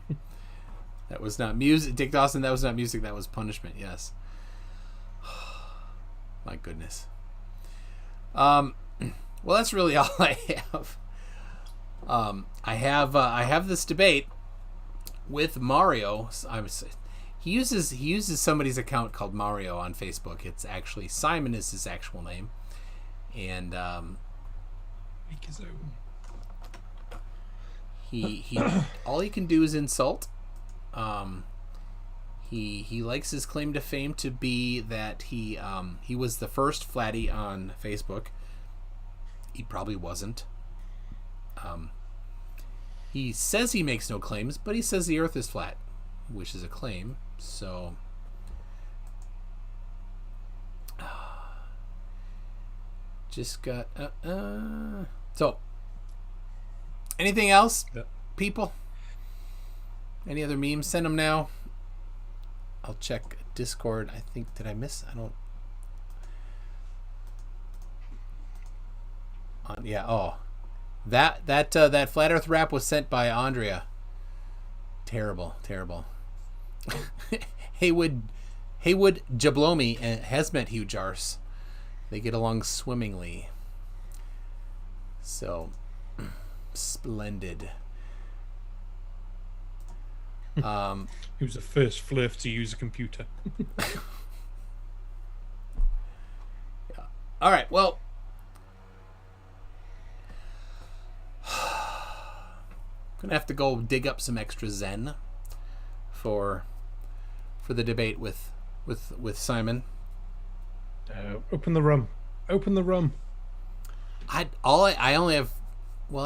That was not music, Dick Dawson. That was not music. That was punishment. Yes. My goodness. Well, that's really all I have. I have this debate with Mario. He uses somebody's account called Mario on Facebook. It's actually Simon is his actual name, and Make his own. he all he can do is insult. He likes his claim to fame to be that he was the first flatty on Facebook. He probably wasn't. He says he makes no claims, but he says the earth is flat, which is a claim. So just got so anything else, people? Any other memes? Send them now. I'll check Discord. I think, did I miss? I don't. Yeah. Oh, that flat Earth rap was sent by Andrea. Terrible. Haywood Jablomi has met Hugh Jars. They get along swimmingly. So splendid. He was the first flirt to use a computer. Yeah. All right. Well, gonna have to go dig up some extra Zen for the debate with Simon. Open the rum. I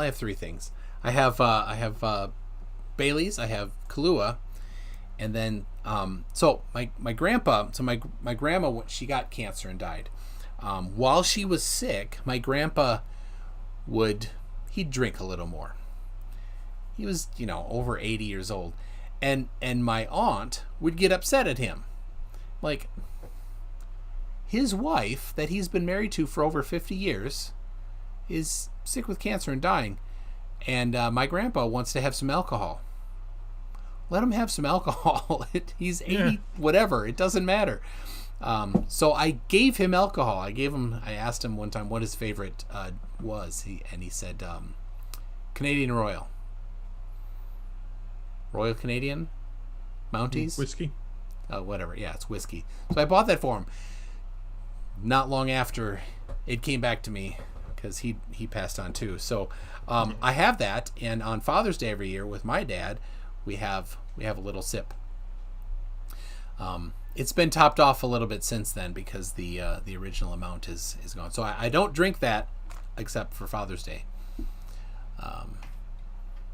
have three things. I have Bailey's, I have Kahlua, and then so my grandpa, my grandma, she got cancer and died. While she was sick, my grandpa he'd drink a little more. He was, over 80 years old, and my aunt would get upset at him, like his wife that he's been married to for over 50 years is sick with cancer and dying. And my grandpa wants to have some alcohol. Let him have some alcohol. He's 80, whatever. It doesn't matter. So I gave him alcohol. I asked him one time what his favorite was. He said Canadian Royal. Royal Canadian? Mounties? Whiskey? Whatever. Yeah, it's whiskey. So I bought that for him. Not long after it came back to me because he passed on too. So I have that, and on Father's Day every year with my dad, we have a little sip. It's been topped off a little bit since then because the original amount is gone. So I don't drink that except for Father's Day.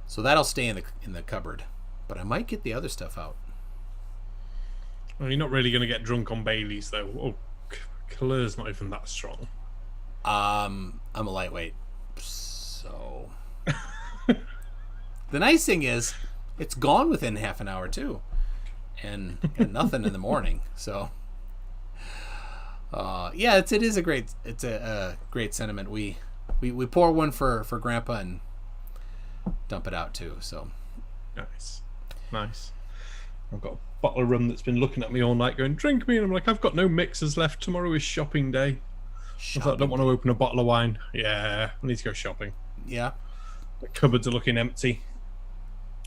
So that'll stay in the cupboard, but I might get the other stuff out. Well, you're not really going to get drunk on Baileys though. Oh, Kahlur's not even that strong. I'm a lightweight, so the nice thing is it's gone within half an hour too, and nothing in the morning. So yeah, it is a great great sentiment. We pour one for Grandpa and dump it out too. So nice. I've got a bottle of rum that's been looking at me all night going, drink me, and I'm like, I've got no mixers left. Tomorrow is shopping day. I thought, I don't want to open a bottle of wine. Yeah, I need to go shopping. Yeah. The cupboards are looking empty.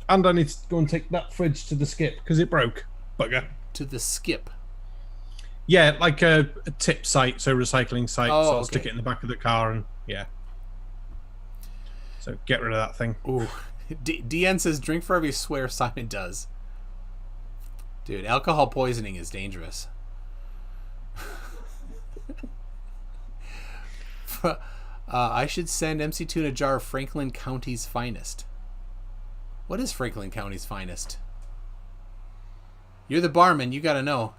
And I need to go and take that fridge to the skip because it broke. Bugger. To the skip? Yeah, like a tip site, so recycling site. Oh, so I'll stick it in the back of the car and yeah. So get rid of that thing. Ooh. DN says, drink for every swear Simon does. Dude, alcohol poisoning is dangerous. I should send MC2 a jar of Franklin County's finest. What is Franklin County's finest? You're the barman, you gotta know.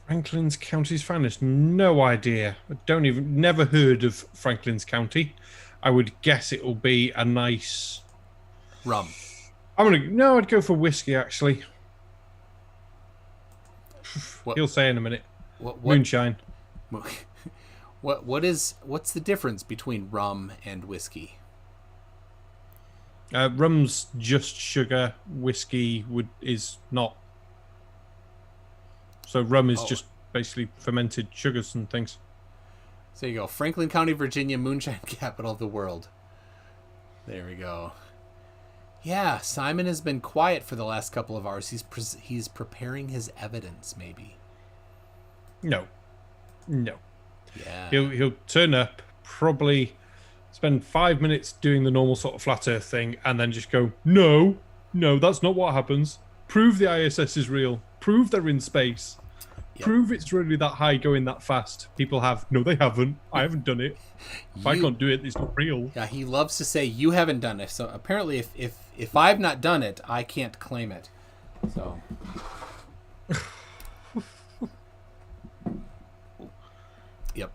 Franklin's County's finest? No idea. Never heard of Franklin's County. I would guess it will be a nice rum. I'd go for whiskey actually. He'll say in a minute. Moonshine. What's the difference between rum and whiskey? Rum's just sugar. Whiskey is not. So rum is just basically fermented sugars and things. So there you go. Franklin County, Virginia, moonshine capital of the world. There we go. Yeah, Simon has been quiet for the last couple of hours. He's preparing his evidence, maybe. No. Yeah. He'll turn up, probably spend 5 minutes doing the normal sort of flat earth thing, and then just go, no, that's not what happens. Prove the ISS is real. Prove they're in space. Yep. Prove it's really that high going that fast. People have. No, they haven't. I haven't done it. If I can't do it, it's not real. Yeah, he loves to say, you haven't done it. So apparently if I've not done it, I can't claim it. So... Yep.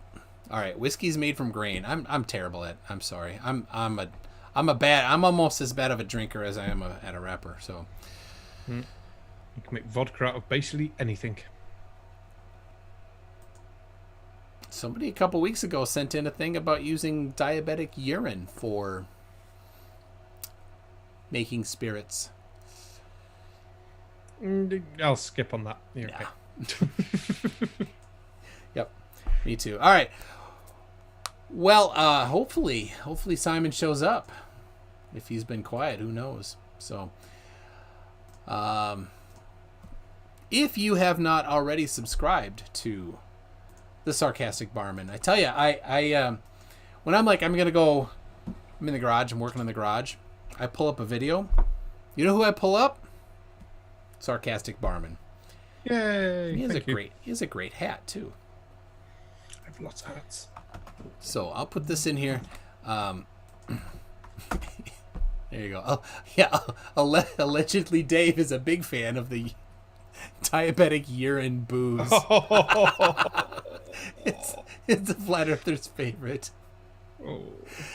All right. Whiskey's made from grain. I'm terrible at. I'm sorry. I'm almost as bad of a drinker as I am at a rapper. So. You can make vodka out of basically anything. Somebody a couple weeks ago sent in a thing about using diabetic urine for making spirits. I'll skip on that. You're yeah. Okay. Yep. Me too. All right. Well, hopefully Simon shows up. If he's been quiet, who knows? So, if you have not already subscribed to the Sarcastic Barman, I tell you, I when I'm like, I'm in the garage, I'm working in the garage, I pull up a video. You know who I pull up? Sarcastic Barman. Yay! He has a great hat too. I have lots of hats. So I'll put this in here. There you go. Oh, yeah. Allegedly, Dave is a big fan of the diabetic urine booze. It's a flat earther's favorite. Oh.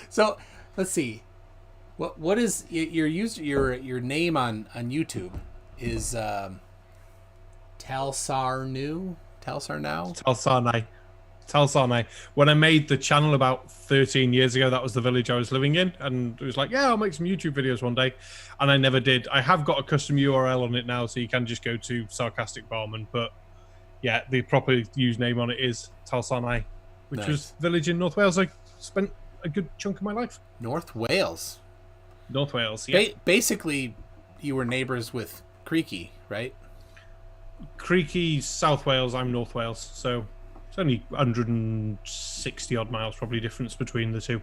So let's see. What is your name on YouTube? Is Talsarnau? Talsarnau. When I made the channel about 13 years ago, that was the village I was living in, and it was like, yeah, I'll make some YouTube videos one day, and I never did. I have got a custom URL on it now, so you can just go to Sarcastic Barman, but yeah, the proper username on it is Talsarnau, which was village in North Wales. I spent a good chunk of my life. North Wales, yeah. Basically, you were neighbors with Creaky, right? Creaky, South Wales, I'm North Wales, so It's only 160 odd miles probably difference between the two.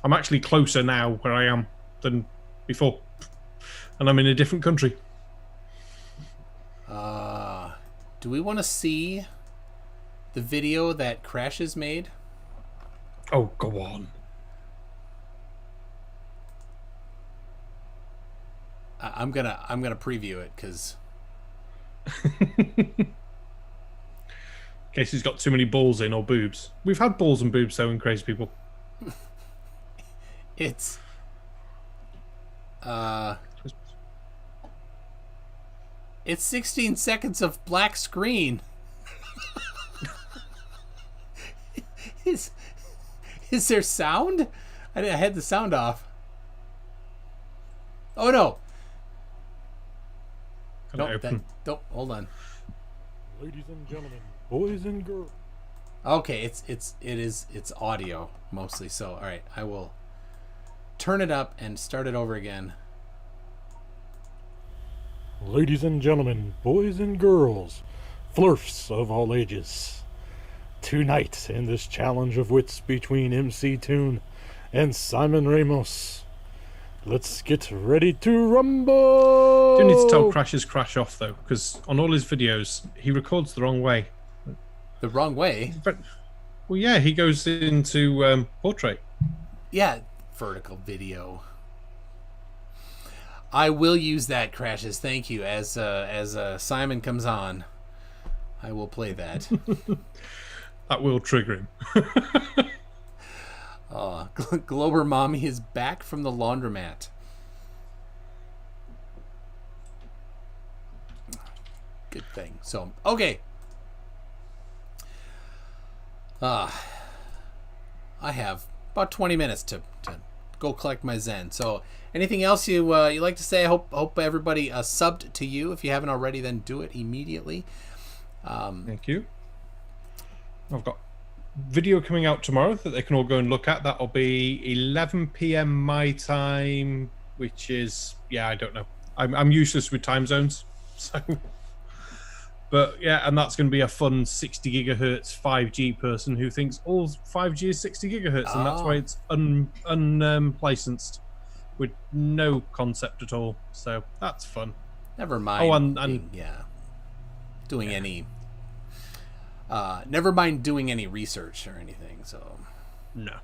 I'm actually closer now where I am than before. And I'm in a different country. Do we want to see the video that Crashes made? Oh, go on. I'm gonna preview it because in case he's got too many balls in or boobs. We've had balls and boobs though in Crazy People. it's it's 16 seconds of black screen. Is there sound? I had the sound off. Oh no! Nope, don't hold on. Ladies and gentlemen, boys and girls. Okay, it's audio mostly. So all right, I will turn it up and start it over again. Ladies and gentlemen, boys and girls, flirfs of all ages. Tonight, in this challenge of wits between MC Toon and Simon Ramos, let's get ready to rumble! Do need to tell Crash's crash off though, because on all his videos he records the wrong way. The wrong way? But, well, yeah, he goes into portrait. Yeah, vertical video. I will use that, Crashes. Thank you. As Simon comes on, I will play that. That will trigger him. Glober Mommy is back from the laundromat. Good thing. So, okay. I have about 20 minutes to go collect my Zen. So, anything else you like to say? I hope everybody subbed to you. If you haven't already, then do it immediately. Thank you. I've got video coming out tomorrow that they can all go and look at. That'll be 11 p.m. my time, which is, I don't know. I'm useless with time zones, so. But yeah, and that's going to be a fun 60 gigahertz 5G person who thinks all 5G is 60 gigahertz, and that's why it's unlicensed with no concept at all. So that's fun. Never mind. Doing any. Never mind doing any research or anything. So. No.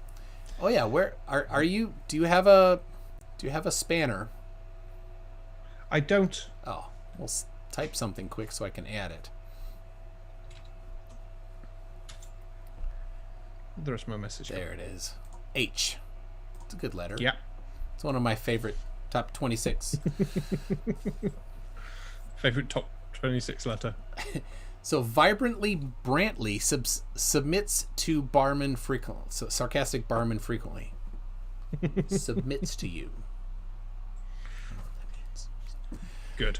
Oh yeah, where are you? Do you have a spanner? I don't. Oh, well, type something quick so I can add it. There's my message. There it is. H. It's a good letter. Yeah. It's one of my favorite top 26. Favorite top 26 letter. So Vibrantly Brantley submits to Barman frequently. So Sarcastic Barman frequently. Submits to you. Good.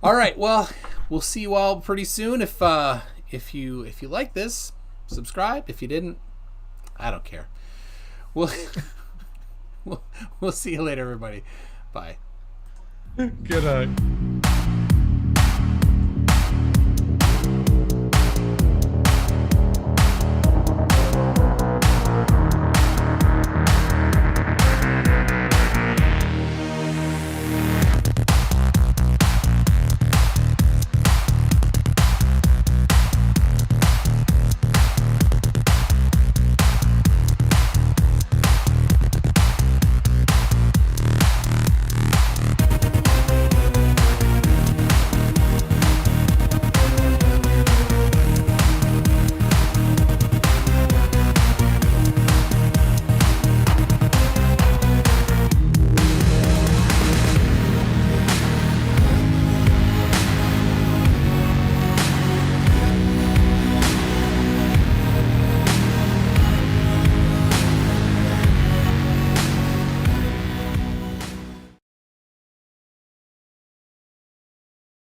All right. Well, we'll see you all pretty soon. If you like this, subscribe. If you didn't, I don't care. We'll see you later, everybody. Bye. Good night.